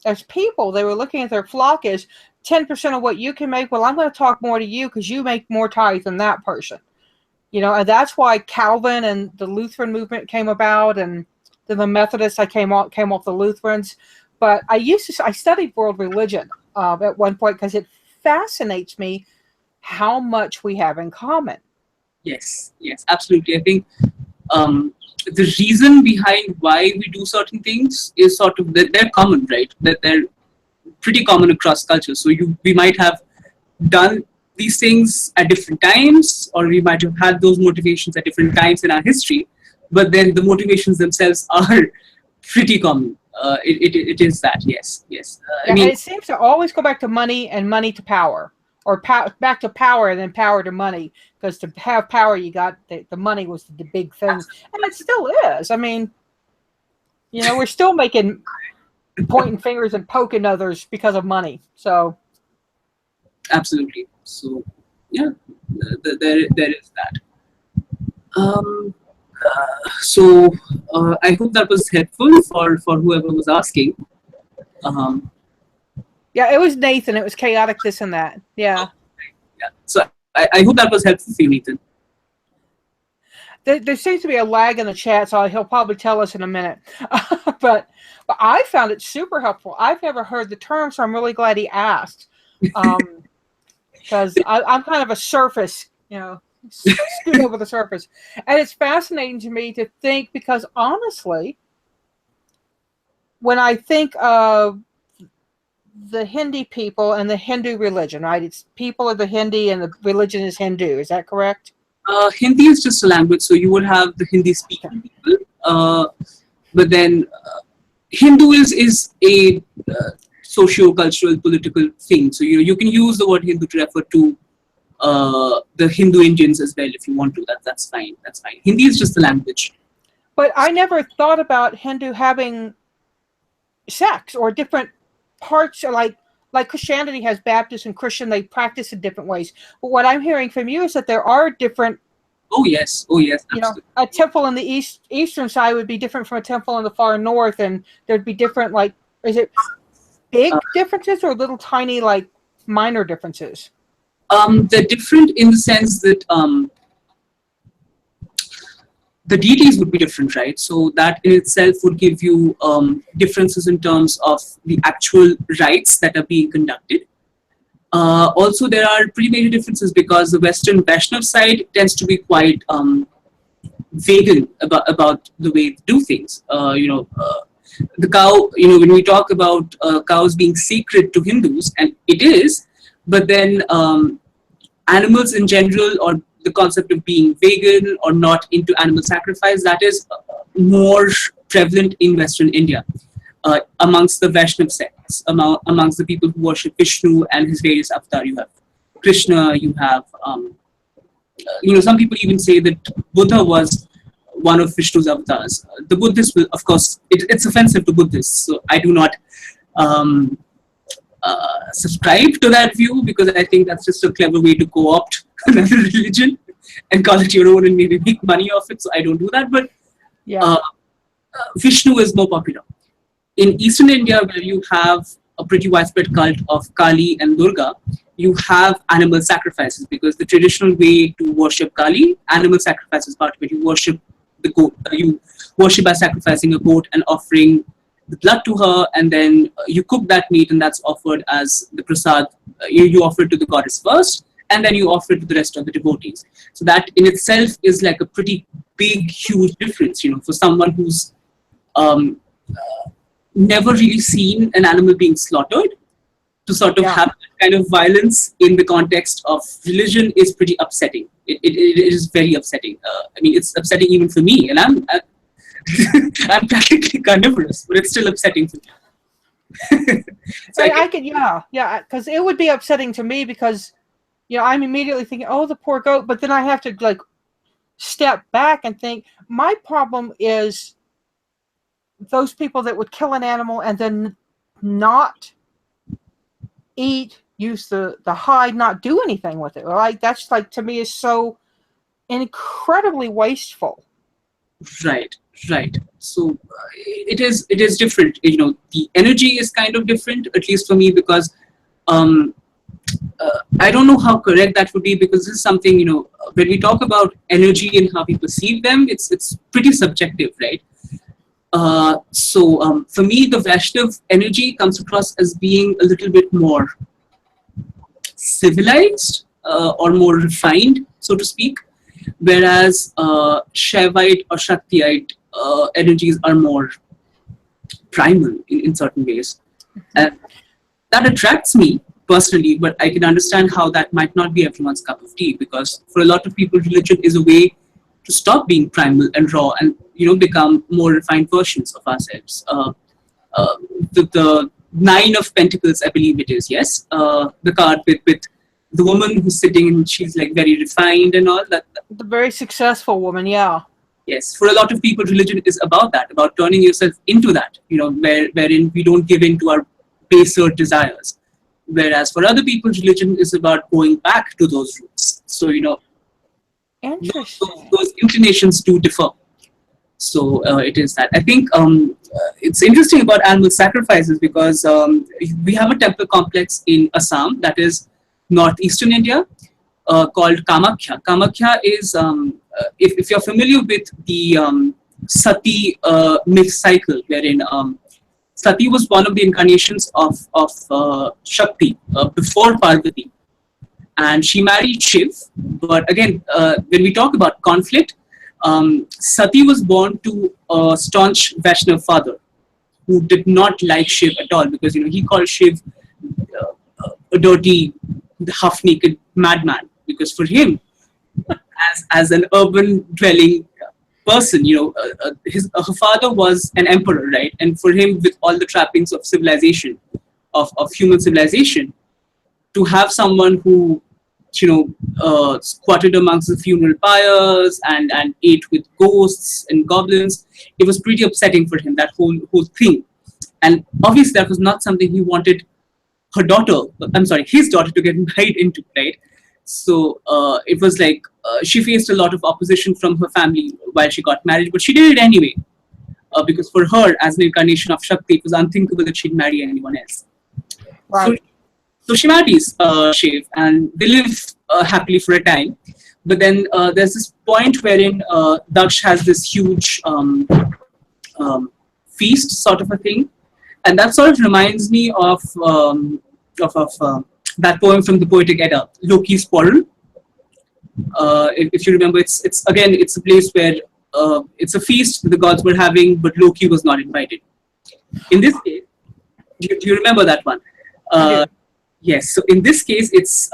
as people. They were looking at their flock as 10% of what you can make. Well, I'm going to talk more to you because you make more tithe than that person. And that's why Calvin and the Lutheran movement came about, and then the Methodists, I came off the Lutherans. But I studied world religion at one point because it fascinates me how much we have in common. Yes, absolutely. I think the reason behind why we do certain things is sort of that they're common, right? That they're pretty common across cultures. So we might have done these things at different times, or we might have had those motivations at different times in our history, but then the motivations themselves are pretty common. It is that, yes. I mean, it seems to always go back to money and money to power, or back to power and then power to money. Because to have power, you got the money was the big thing, and it still is. I mean, we're still pointing fingers and poking others because of money. So, absolutely. So, yeah, there is that. I hope that was helpful for whoever was asking. Yeah, it was Nathan. It was chaotic this and that. Yeah. Yeah. So I hope that was helpful for you, Nathan. There seems to be a lag in the chat, so he'll probably tell us in a minute. But I found it super helpful. I've never heard the term, so I'm really glad he asked. Because I'm kind of a surface, scoot over the surface. And it's fascinating to me to think, because honestly, when I think of the Hindi people and the Hindu religion, right? It's people of the Hindi and the religion is Hindu. Is that correct? Hindi is just a language, so you would have the Hindi-speaking people. But then Hindu is a socio-cultural, political thing. So you can use the word Hindu to refer to the Hindu Indians as well if you want to. That's fine. That's fine. Hindi is just a language. But I never thought about Hindu having sects or different parts, like Christianity has Baptist and Christian. They practice in different ways. But what I'm hearing from you is that there are different. Oh yes. Absolutely. A temple in the eastern side would be different from a temple in the far north, and there'd be different. Is it big differences or little tiny minor differences? They're different in the sense that the deities would be different, right? So that in itself would give you differences in terms of the actual rites that are being conducted. Also, there are pretty major differences because the Western Vaishnav side tends to be quite vegan about the way they do things. The cow, when we talk about cows being sacred to Hindus, and it is, but then animals in general, or the concept of being vegan or not into animal sacrifice, that is more prevalent in Western India, amongst the Vaishnav sects, amongst the people who worship Vishnu and his various avatars. You have Krishna, you have, some people even say that Buddha was one of Vishnu's avatars. The Buddhists will, of course, it's offensive to Buddhists, so I do not um, subscribe to that view, because I think that's just a clever way to co-opt another religion and call it your own and maybe make money off it. So I don't do that. But Yeah. Vishnu is more popular. In Eastern India, where you have a pretty widespread cult of Kali and Durga, you have animal sacrifices, because the traditional way to worship Kali, animal sacrifice is part of it. You worship the goat. You worship by sacrificing a goat and offering the blood to her, and then you cook that meat, and that's offered as the prasad. You offer it to the goddess first, and then you offer it to the rest of the devotees. So that in itself is like a pretty big, huge difference, for someone who's never really seen an animal being slaughtered, to sort of have that kind of violence in the context of religion is pretty upsetting. It is very upsetting. I mean, it's upsetting even for me, and I'm practically carnivorous, but it's still upsetting for me. So I could, because it would be upsetting to me, because I'm immediately thinking, oh, the poor goat, but then I have to like step back and think, my problem is those people that would kill an animal and then not eat, use the hide, not do anything with it. Like, that's like, to me, is so incredibly wasteful. Right. So it is different. The energy is kind of different, at least for me, because I don't know how correct that would be, because this is something, when we talk about energy and how we perceive them, it's pretty subjective, right? So for me, the Vaishnav energy comes across as being a little bit more civilized or more refined, so to speak, whereas Shaivite or Shaktiite energies are more primal in certain ways. And that attracts me personally, but I can understand how that might not be everyone's cup of tea, because for a lot of people, religion is a way to stop being primal and raw and become more refined versions of ourselves. The Nine of Pentacles, I believe it is, yes, the card with the woman who's sitting and she's like very refined and all that. The very successful woman, yeah. Yes, for a lot of people, religion is about that, about turning yourself into that, wherein we don't give in to our baser desires. Whereas for other people, religion is about going back to those roots. So, Interesting. those inclinations do differ. So it is that. I think it's interesting about animal sacrifices, because we have a temple complex in Assam, that is northeastern India, called Kamakhya. Kamakhya is, if you're familiar with the Sati myth cycle, wherein Sati was one of the incarnations of Shakti before Parvati, and she married Shiv. But again, when we talk about conflict, Sati was born to a staunch Vaishnav father who did not like Shiv at all, because he called Shiv a dirty, half-naked madman. Because for him, as an urban dwelling person, her father was an emperor, right? And for him, with all the trappings of civilization, of human civilization, to have someone who squatted amongst the funeral pyres and ate with ghosts and goblins, it was pretty upsetting for him, that whole thing. And obviously that was not something he wanted his daughter to get married into, right? So it was like she faced a lot of opposition from her family while she got married, but she did it anyway, because for her, as an incarnation of Shakti, it was unthinkable that she'd marry anyone else. Right. So she marries Shiv, and they live happily for a time. But then there's this point wherein Daksh has this huge feast, sort of a thing, and that sort of reminds me of that poem from the Poetic Edda, Loki's Quarrel. If you remember, it's a place where it's a feast the gods were having, but Loki was not invited. In this case, do you remember that one? Yes. So in this case, it's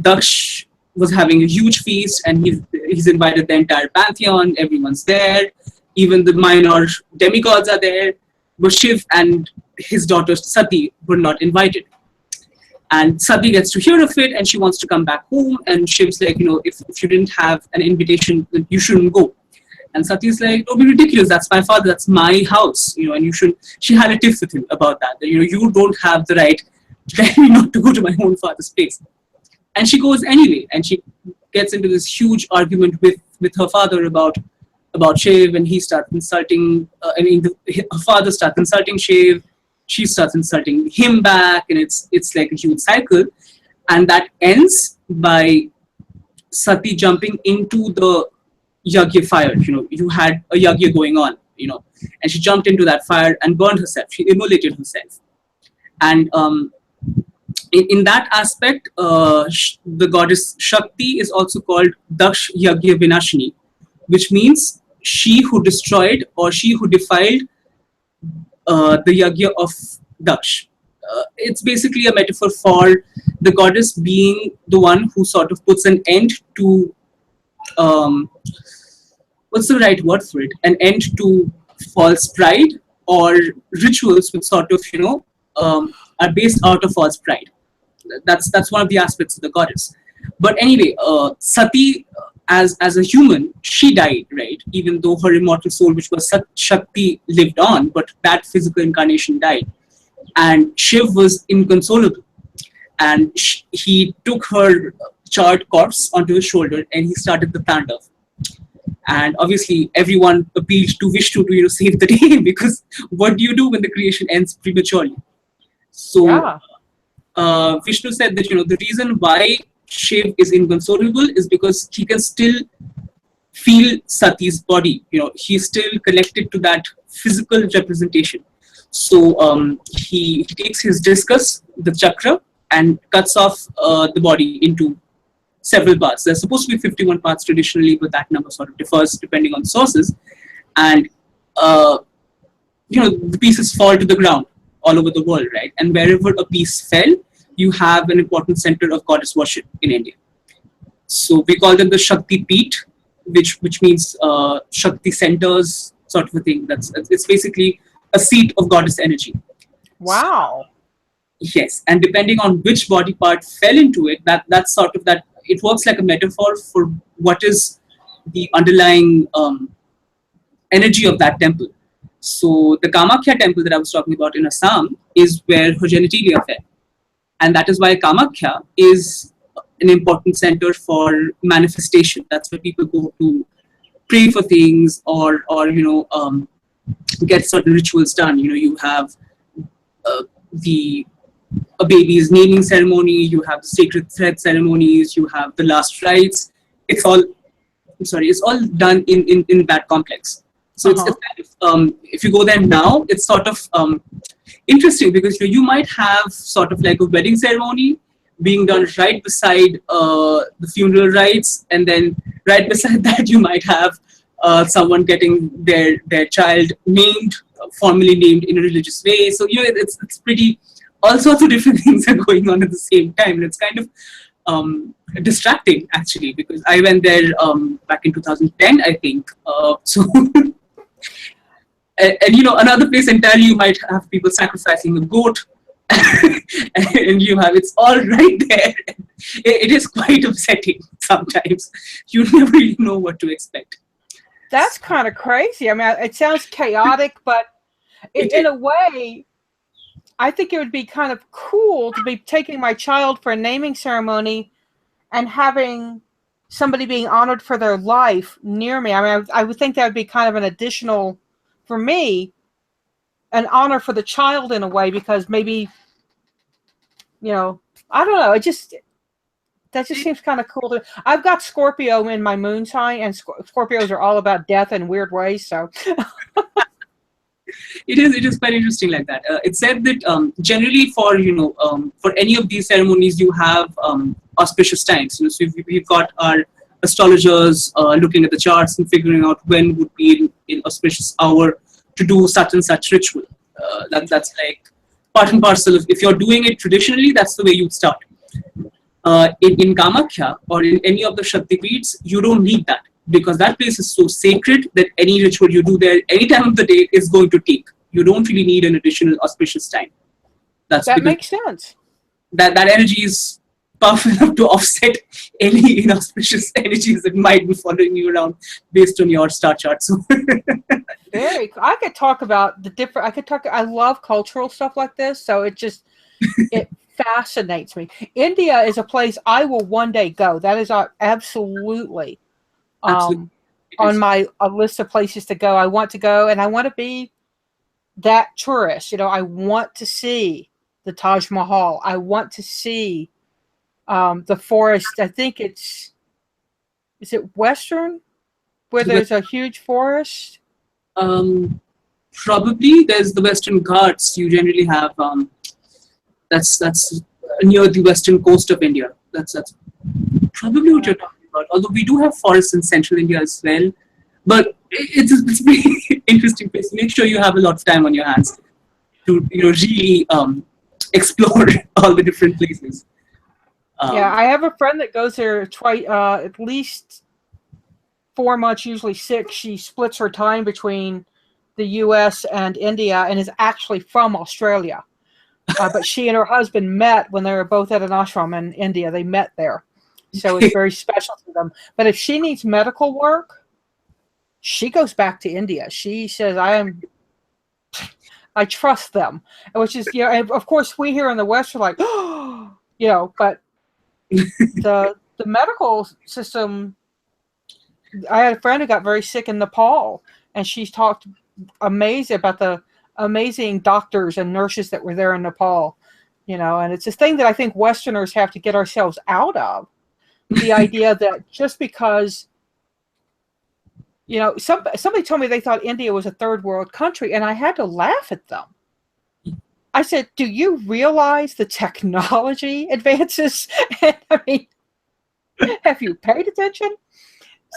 Daksh was having a huge feast, and he's invited the entire pantheon. Everyone's there. even the minor demigods are there, but Shiv and his daughter Sati were not invited. And Sati gets to hear of it and she wants to come back home. And Shiv's like, if you didn't have an invitation, then you shouldn't go. And Sati's like, don't be ridiculous. That's my father. That's my house. And you shouldn't. She had a tiff with him about that. You don't have the right to tell me not to go to my own father's place. And she goes anyway. And she gets into this huge argument with her father about Shiv. And he starts insulting, her father starts insulting Shiv. She starts insulting him back, and it's like a huge cycle, and that ends by Sati jumping into the yagya fire. You had a yagya going on, and she jumped into that fire and burned herself. She immolated herself, and in that aspect, the goddess Shakti is also called Daksh Yagya Vinashini, which means she who destroyed or she who defiled the yagya of Daksh. It's basically a metaphor for the goddess being the one who sort of puts an end to, what's the right word for it? An end to false pride or rituals which sort of, are based out of false pride. That's one of the aspects of the goddess. But anyway, Sati, as a human, she died, right? Even though her immortal soul, which was Shakti, lived on, but that physical incarnation died. And Shiv was inconsolable. And he took her charred corpse onto his shoulder and he started the Tandav. And obviously, everyone appealed to Vishnu to save the day, because what do you do when the creation ends prematurely? So Vishnu said that the reason why Shiv is inconsolable is because he can still feel Sati's body. He's still connected to that physical representation. So he takes his discus, the chakra, and cuts off the body into several parts. There's supposed to be 51 parts traditionally, but that number sort of differs depending on sources. And the pieces fall to the ground all over the world, right? And wherever a piece fell, you have an important center of goddess worship in India. So we call them the Shakti Peeth, which means Shakti centers, sort of a thing. It's basically a seat of goddess energy. Wow. Yes, and depending on which body part fell into it, that's sort of that. It works like a metaphor for what is the underlying energy of that temple. So the Kamakhya temple that I was talking about in Assam is where her genitalia fell. And that is why Kamakhya is an important center for manifestation. That's where people go to pray for things or get certain rituals done. You have a baby's naming ceremony, you have the sacred thread ceremonies, you have the last rites. It's all done in that complex. So it's kind of, if you go there now, it's sort of interesting because you might have sort of like a wedding ceremony being done right beside the funeral rites, and then right beside that you might have someone getting their child named, formally named in a religious way. So it's pretty, all sorts of different things are going on at the same time, and it's kind of distracting actually, because I went there back in 2010, I think. And another place entirely, you might have people sacrificing a goat, and it's all right there. It is quite upsetting sometimes. You never really know what to expect. That's kind of crazy. I mean, it sounds chaotic, but in a way, I think it would be kind of cool to be taking my child for a naming ceremony and having somebody being honored for their life near me. I mean, I would think that would be kind of an additional, for me, an honor for the child in a way, because maybe, I don't know. That just seems kind of cool. I've got Scorpio in my moon sign, and Scorpios are all about death in weird ways. So it is quite interesting like that. It's said that generally for any of these ceremonies, you have auspicious times. So we've got our astrologers looking at the charts and figuring out when would be in auspicious hour to do such and such ritual. That's like part and parcel of, if you're doing it traditionally, that's the way you'd start. In Kamakhya or in any of the Shakti Peeths, you don't need that. because that place is so sacred that any ritual you do there any time of the day is going to take. You don't really need an additional auspicious time. That's That because makes sense. that energy is powerful enough to offset any inauspicious energies that might be following you around based on your star chart. So Very. I could talk about the different. I could talk. I love cultural stuff like this, so it fascinates me. India is a place I will one day go. That is absolutely absolutely, um, it on is. my a list of places to go. I want to go, and I want to be that tourist. I want to see the Taj Mahal. I want to see the forest. I think is it Western where The there's a huge forest. um, probably there's the Western Ghats. You generally have that's near the western coast of India. That's probably what Uh, you're talking about. Although we do have forests in central India as well, but it's a pretty interesting place. Make sure you have a lot of time on your hands to really explore all the different places. yeah, Um, I have a friend that goes there twice, at least 4 months, usually six. She splits her time between the U.S. and India, and is actually from Australia. But she and her husband met when they were both at an ashram in India. They met there, so it's very special to them. But if she needs medical work, she goes back to India. She says, I trust them," which is, and of course we here in the West are like, but the medical system. I had a friend who got very sick in Nepal, and she's talked amazing about the amazing doctors and nurses that were there in Nepal. And it's a thing that I think Westerners have to get ourselves out of. The idea that just because, somebody told me they thought India was a third world country, and I had to laugh at them. I said, "Do you realize the technology advances?" I mean, have you paid attention?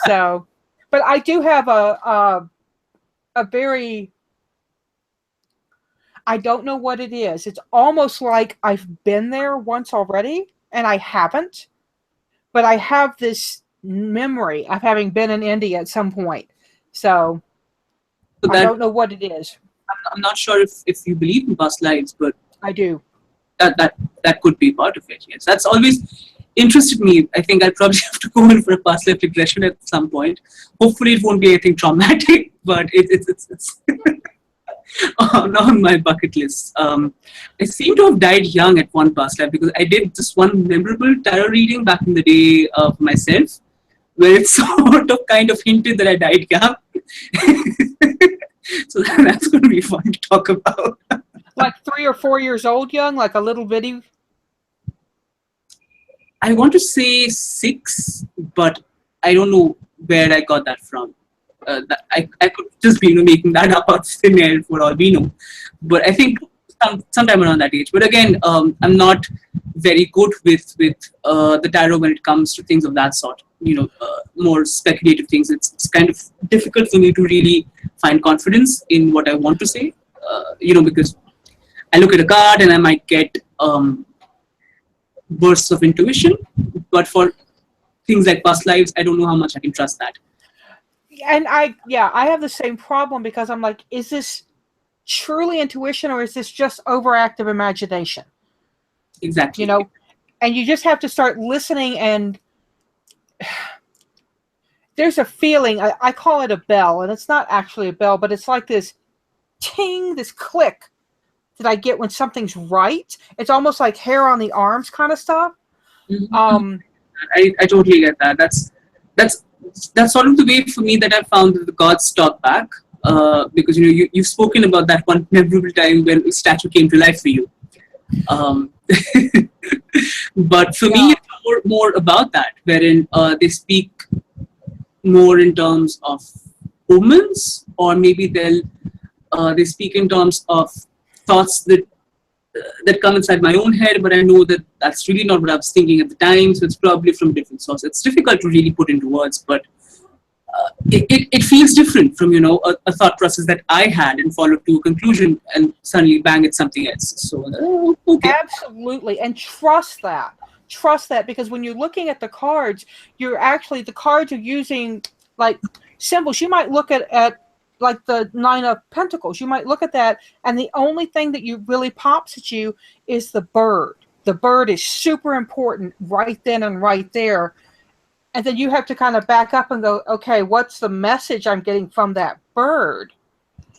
So, but I do have a very, I don't know what it is. It's almost like I've been there once already, and I haven't. But I have this memory of having been in India at some point. So so I that don't know what it is. I'm not sure if you believe in past lives, but I do. that that that could be part of it. Yes, that's always interested me. I think I'll probably have to go in for a past life regression at some point. Hopefully, it won't be anything traumatic, but it's on my bucket list. I seem to have died young at one past life because I did this one memorable tarot reading back in the day of myself, where it sort of kind of hinted that I died young. So that's going to be fun to talk about. Like 3 or 4 years old, young, like a little bitty. I want to say 6, but I don't know where I got that from. I could just be making that up out of thin air for all we know. But I think sometime around that age. But again, I'm not very good with the tarot when it comes to things of that sort. More speculative things. It's kind of difficult for me to really find confidence in what I want to say. Because I look at a card and I might get bursts of intuition, but for things like past lives, I don't know how much I can trust that. And I have the same problem because I'm like, is this truly intuition or is this just overactive imagination? Exactly. And you just have to start listening, and there's a feeling, I call it a bell, and it's not actually a bell, but it's like this ting, this click that I get when something's right. It's almost like hair on the arms kind of stuff. Mm-hmm. I totally get that. That's sort of the way for me that I found that the gods talk back. Because you've spoken about that one memorable time when a statue came to life for you. But for me, it's more about that, wherein they speak more in terms of omens, or maybe they speak in terms of thoughts that come inside my own head, but I know that that's really not what I was thinking at the time, so it's probably from different sources. It's difficult to really put into words, but it feels different from a thought process that I had and followed to a conclusion, and suddenly bang, it's something else. So okay. Absolutely. And trust that. Trust that, because when you're looking at the cards, the cards are using like symbols. You might look at like the Nine of Pentacles. You might look at that, and the only thing that you really pops at you is the bird. The bird is super important right then and right there. And then you have to kind of back up and go, okay, what's the message I'm getting from that bird?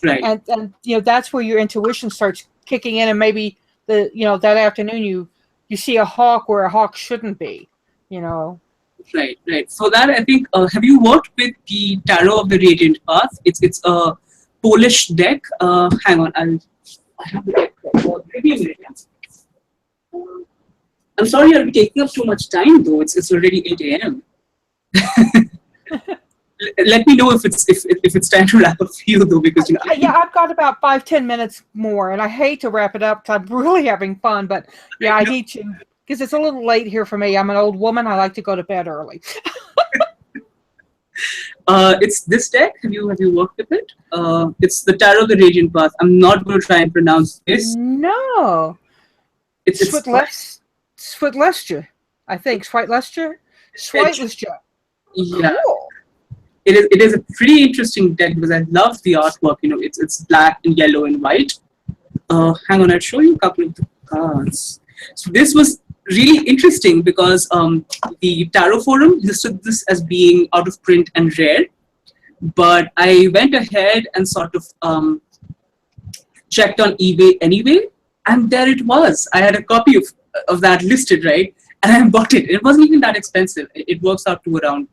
Right. And that's where your intuition starts kicking in, and maybe that afternoon you see a hawk where a hawk shouldn't be. Right. So that, I think, have you worked with the Tarot of the Radiant Path? It's a Polish deck. Hang on, I have the deck. Give me a minute. I'm sorry, I'll be taking up too much time though. It's already 8 a.m. Let me know if it's time to wrap up for you though, because yeah, I've got about 5-10 minutes more, and I hate to wrap it up because I'm really having fun, but yeah, I need to, because it's a little late here for me. I'm an old woman. I like to go to bed early. It's this deck. Have you worked with it? It's the Tarot of the Radiant Path. I'm not going to try and pronounce this. No. It's Switlestra, I think. Switlestra? Yeah. Cool. It is a pretty interesting deck because I love the artwork. It's black and yellow and white. Hang on, I'll show you a couple of the cards. So this was really interesting because the Tarot Forum listed this as being out of print and rare, but I went ahead and sort of checked on eBay anyway, and there it was. I had a copy of that listed, right? And I bought it. It wasn't even that expensive. It works out to around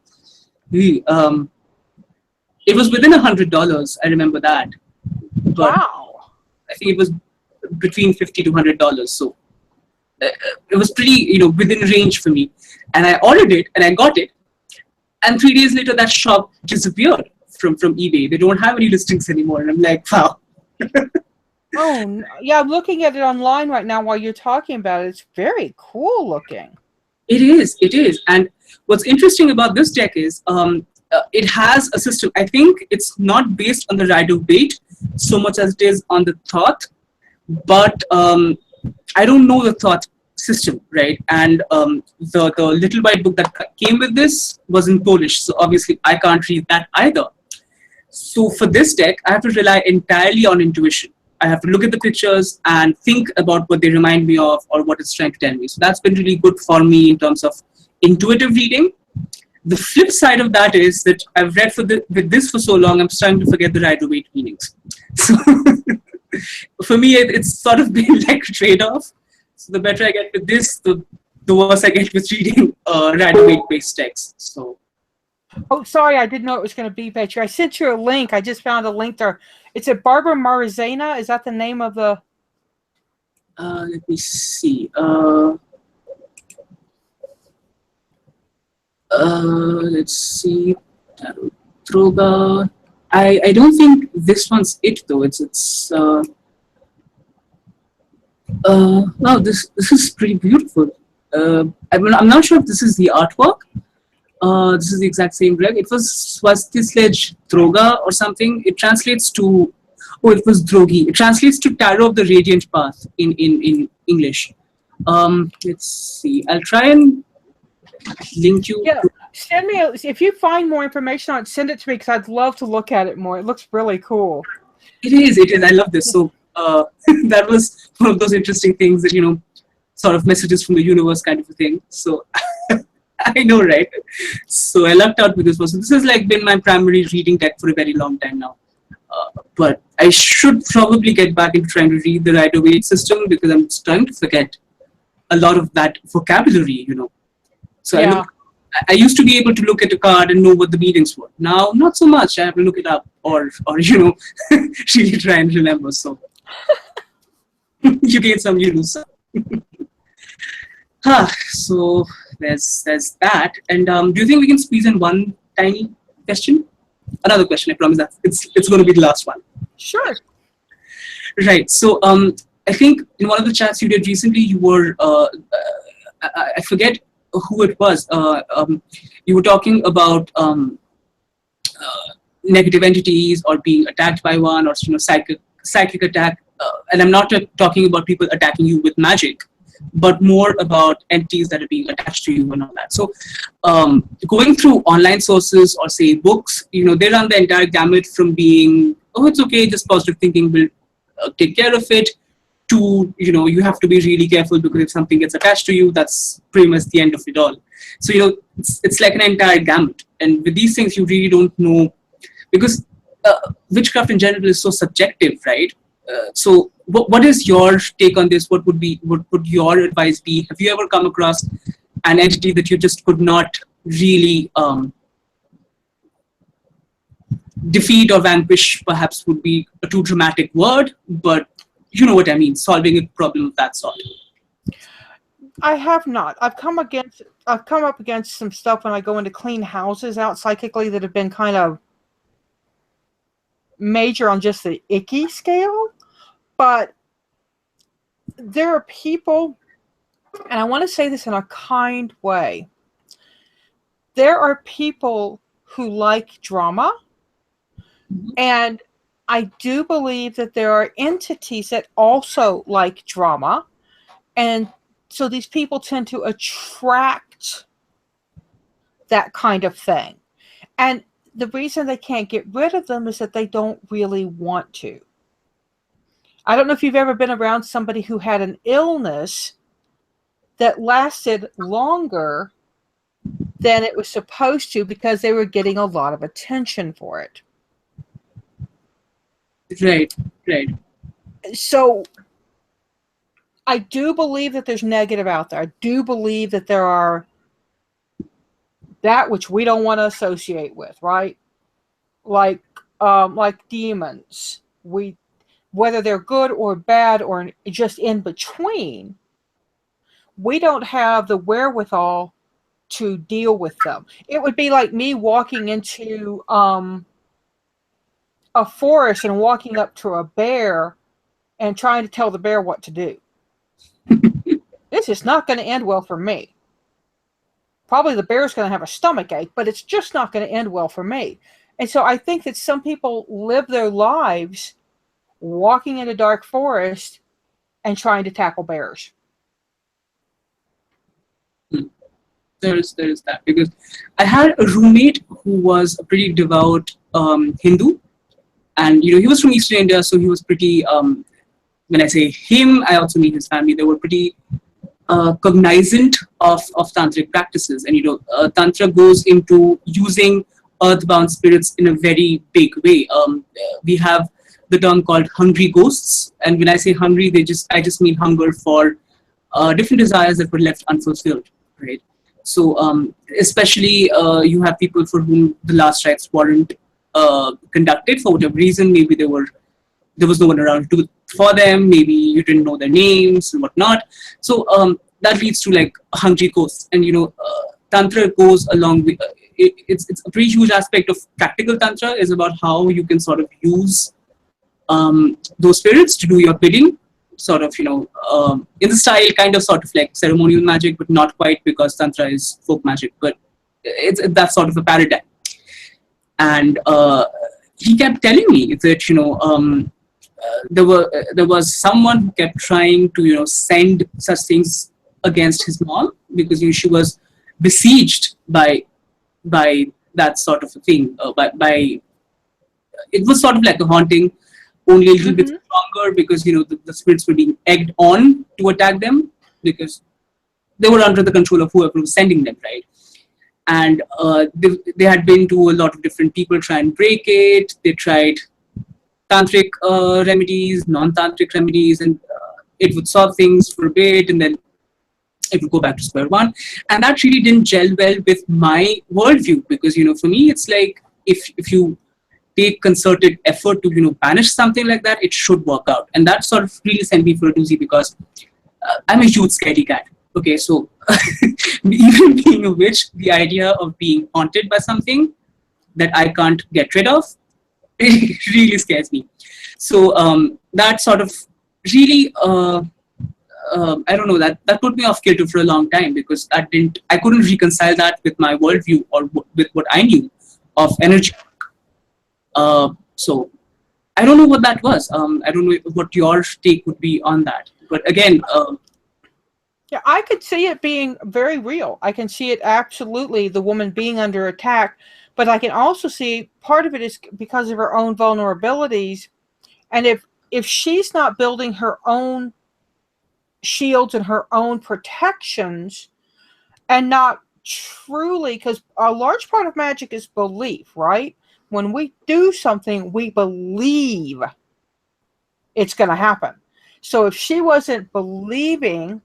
it was within $100. I remember that. But wow. I think it was between $50 to $100. So it was pretty, within range for me. And I ordered it and I got it. And 3 days later, that shop disappeared from eBay. They don't have any listings anymore. And I'm like, wow. Oh, yeah, I'm looking at it online right now while you're talking about it. It's very cool looking. It is. And what's interesting about this deck is it has a system. I think it's not based on the Rider-Waite so much as it is on the thought. But I don't know the thought system, right? And the little white book that came with this was in Polish. So obviously, I can't read that either. So for this deck, I have to rely entirely on intuition. I have to look at the pictures and think about what they remind me of or what it's trying to tell me. So that's been really good for me in terms of intuitive reading. The flip side of that is that I've read with this for so long, I'm starting to forget the Rider-Waite meanings. So for me, it's sort of been like a trade-off. So the better I get with this, the worse I get with reading Rider-Waite-based texts. So. Oh, sorry, I didn't know it was going to be better. I sent you a link. I just found a link there. It's a Barbara Marizena. Is that the name of the? Let me see. Let's see. Droga. I don't think this one's it though. It's wow, this is pretty beautiful. I'm not sure if this is the artwork. This is the exact same reg. It was Swastislej Droga or something. It translates to, it was Drogi. It translates to Tarot of the Radiant Path in English. Let's see. I'll try and link you. Yeah, send me, if you find more information on it, send it to me because I'd love to look at it more. It looks really cool. It is. I love this. So that was one of those interesting things that, sort of messages from the universe kind of a thing. So I know, right? So I lucked out with this one. So this has been my primary reading deck for a very long time now. But I should probably get back into trying to read the Rider-Waite system because I'm starting to forget a lot of that vocabulary, So yeah. I used to be able to look at a card and know what the meanings were. Now, not so much. I have to look it up or really try and remember. So you gain some, you lose some. So there's that. And do you think we can squeeze in one tiny question? Another question, I promise that it's going to be the last one. Sure. Right. So I think in one of the chats you did recently, you were, I forget who it was. You were talking about negative entities or being attacked by one or psychic attack. And I'm not talking about people attacking you with magic. but more about entities that are being attached to you and all that. So going through online sources or say books, they run the entire gamut from being, oh, it's okay, just positive thinking will take care of it, to, you have to be really careful because if something gets attached to you, that's pretty much the end of it all. So, it's like an entire gamut. And with these things, you really don't know, because witchcraft in general is so subjective, right? So what is your take on this? What would your advice be? Have you ever come across an entity that you just could not really defeat or vanquish? Perhaps would be a too dramatic word, but you know what I mean, solving a problem of that sort. I have not. I've come up against some stuff when I go into clean houses out psychically that have been kind of major on just the icky scale. But there are people, and I want to say this in a kind way, there are people who like drama, and I do believe that there are entities that also like drama, and so these people tend to attract that kind of thing. And the reason they can't get rid of them is that they don't really want to. I don't know if you've ever been around somebody who had an illness that lasted longer than it was supposed to because they were getting a lot of attention for it. Right. So I do believe that there's negative out there. I do believe that there are that which we don't want to associate with, right? Like demons. Whether they're good or bad or just in between, we don't have the wherewithal to deal with them. It would be like me walking into a forest and walking up to a bear and trying to tell the bear what to do. This is not going to end well for me. Probably the bear's going to have a stomach ache, but it's just not going to end well for me. And so I think that some people live their lives walking in a dark forest and trying to tackle bears. There is that, because I had a roommate who was a pretty devout Hindu, and he was from Eastern India, so he was pretty. When I say him, I also mean his family. They were pretty cognizant of tantric practices, and tantra goes into using earthbound spirits in a very big way. We have the term called hungry ghosts, and when I say hungry, I just mean hunger for different desires that were left unfulfilled, right? So especially you have people for whom the last rites weren't conducted for whatever reason. Maybe there was no one around to do it for them. Maybe you didn't know their names and whatnot. So that leads to like hungry ghosts. And tantra goes along with it's a pretty huge aspect of practical tantra, is about how you can sort of use those spirits to do your bidding, sort of in the style kind of sort of like ceremonial magic, but not quite, because tantra is folk magic, but it's that sort of a paradigm. And he kept telling me that there was someone who kept trying to send such things against his mom, because she was besieged by that sort of a thing. By it was sort of like a haunting, only a little bit stronger, because the spirits were being egged on to attack them, because they were under the control of whoever was sending them, right? And they had been to a lot of different people try and break it. They tried tantric remedies, non-tantric remedies, and it would solve things for a bit, and then it would go back to square one. And that really didn't gel well with my worldview, because for me, it's like if you take concerted effort to banish something like that, it should work out. And that sort of really sent me for a doozy, because I'm a huge scaredy cat. Okay, so even being a witch, the idea of being haunted by something that I can't get rid of, it really scares me. So that sort of really, I don't know, that put me off kilter for a long time, because I couldn't reconcile that with my worldview or with what I knew of energy. So I don't know what that was. I don't know what your take would be on that. But again, Yeah, I could see it being very real. I can see it absolutely, the woman being under attack, but I can also see part of it is because of her own vulnerabilities. And if she's not building her own shields and her own protections, and not truly, because a large part of magic is belief, right? When we do something, we believe it's going to happen. So if she wasn't believing,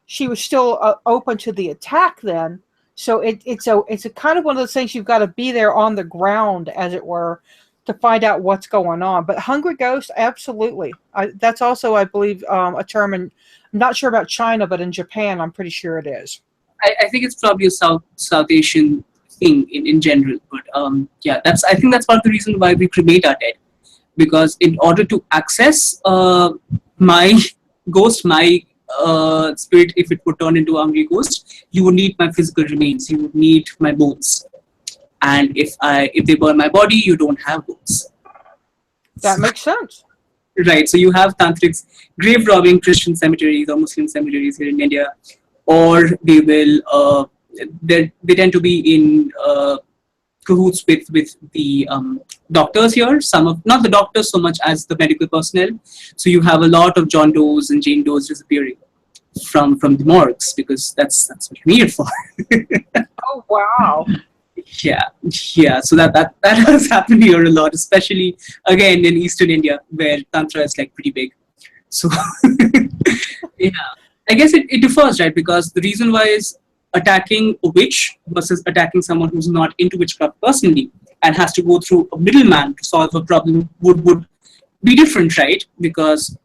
she was still open to the attack then. So it's a kind of one of those things, you've got to be there on the ground, as it were, to find out what's going on. But hungry ghost, absolutely. That's also, I believe, a term in, I'm not sure about China, but in Japan, I'm pretty sure it is. I think it's probably a South Asian thing in general. But yeah, that's I think that's part of the reason why we cremate our dead, because in order to access my ghost, my spirit, if it would turn into a hungry ghost, you would need my physical remains. You would need my bones, and if they burn my body, you don't have bones. That makes sense. Right. So you have tantrics grave robbing Christian cemeteries or Muslim cemeteries here in India, or they will they tend to be in cahoots with the doctors here. Some of not the doctors so much as the medical personnel. So you have a lot of John Does and Jane Does disappearing from the morgues, because that's what you need it for. Oh, wow. Yeah, yeah. So that has happened here a lot, especially again in Eastern India where tantra is like pretty big. So yeah, I guess it differs, right? Because the reason why is attacking a witch versus attacking someone who's not into witchcraft personally and has to go through a middleman to solve a problem would be different, right? Because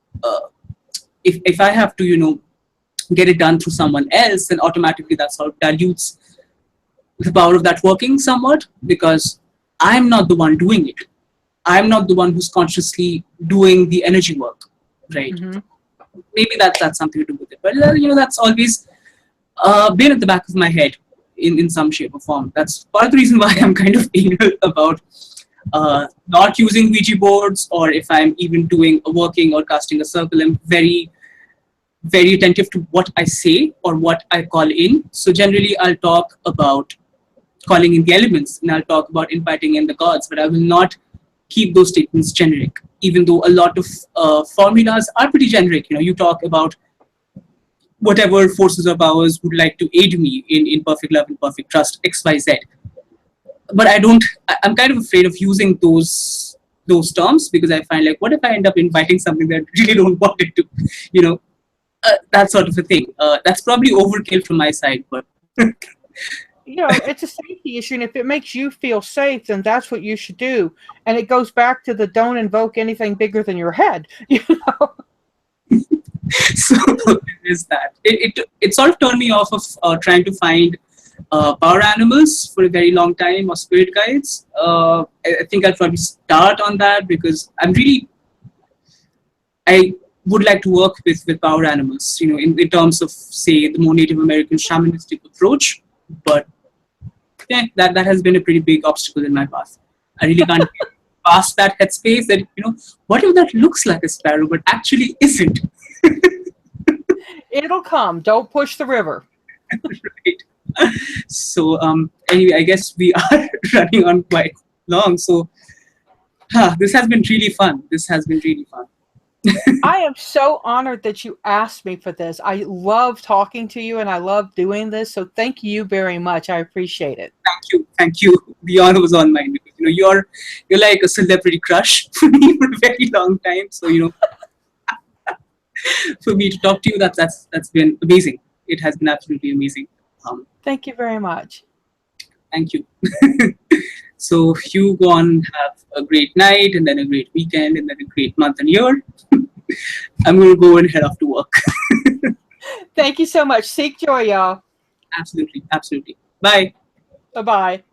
if I have to get it done through someone else, then automatically that sort of dilutes the power of that working somewhat, because I'm not the one doing it. I'm not the one who's consciously doing the energy work, right? Mm-hmm. Maybe that's something to do with it. But that's always been at the back of my head in some shape or form. That's part of the reason why I'm kind of anal about not using Ouija boards, or if I'm even doing a working or casting a circle, I'm very, very attentive to what I say or what I call in. So generally, I'll talk about calling in the elements, and I'll talk about inviting in the gods, but I will not keep those statements generic, even though a lot of formulas are pretty generic. You talk about whatever forces or powers would like to aid me in perfect love and perfect trust, XYZ. But I'm kind of afraid of using those terms, because I find, like, what if I end up inviting something that I really don't want it to, that sort of a thing. That's probably overkill from my side, but It's a safety issue, and if it makes you feel safe, then that's what you should do. And it goes back to the don't invoke anything bigger than your head. So is that it sort of turned me off of trying to find power animals for a very long time, or spirit guides. I think I'll probably start on that, because I would like to work with power animals, in terms of, say, the more Native American shamanistic approach. But yeah, that has been a pretty big obstacle in my path. I really can't get past that headspace that, what if that looks like a sparrow but actually isn't? It'll come. Don't push the river. Right. So anyway, I guess we are running on quite long. So this has been really fun. I am so honored that you asked me for this. I love talking to you, and I love doing this. So thank you very much. I appreciate it. Thank you. The honor was on mine, because you're like a celebrity crush for me for a very long time. So for me to talk to you, that's been amazing. It has been absolutely amazing. Thank you very much. Thank you. So you go on, have a great night, and then a great weekend, and then a great month and year. I'm going to go and head off to work. Thank you so much. Seek joy, y'all. Absolutely. Bye. Bye-bye.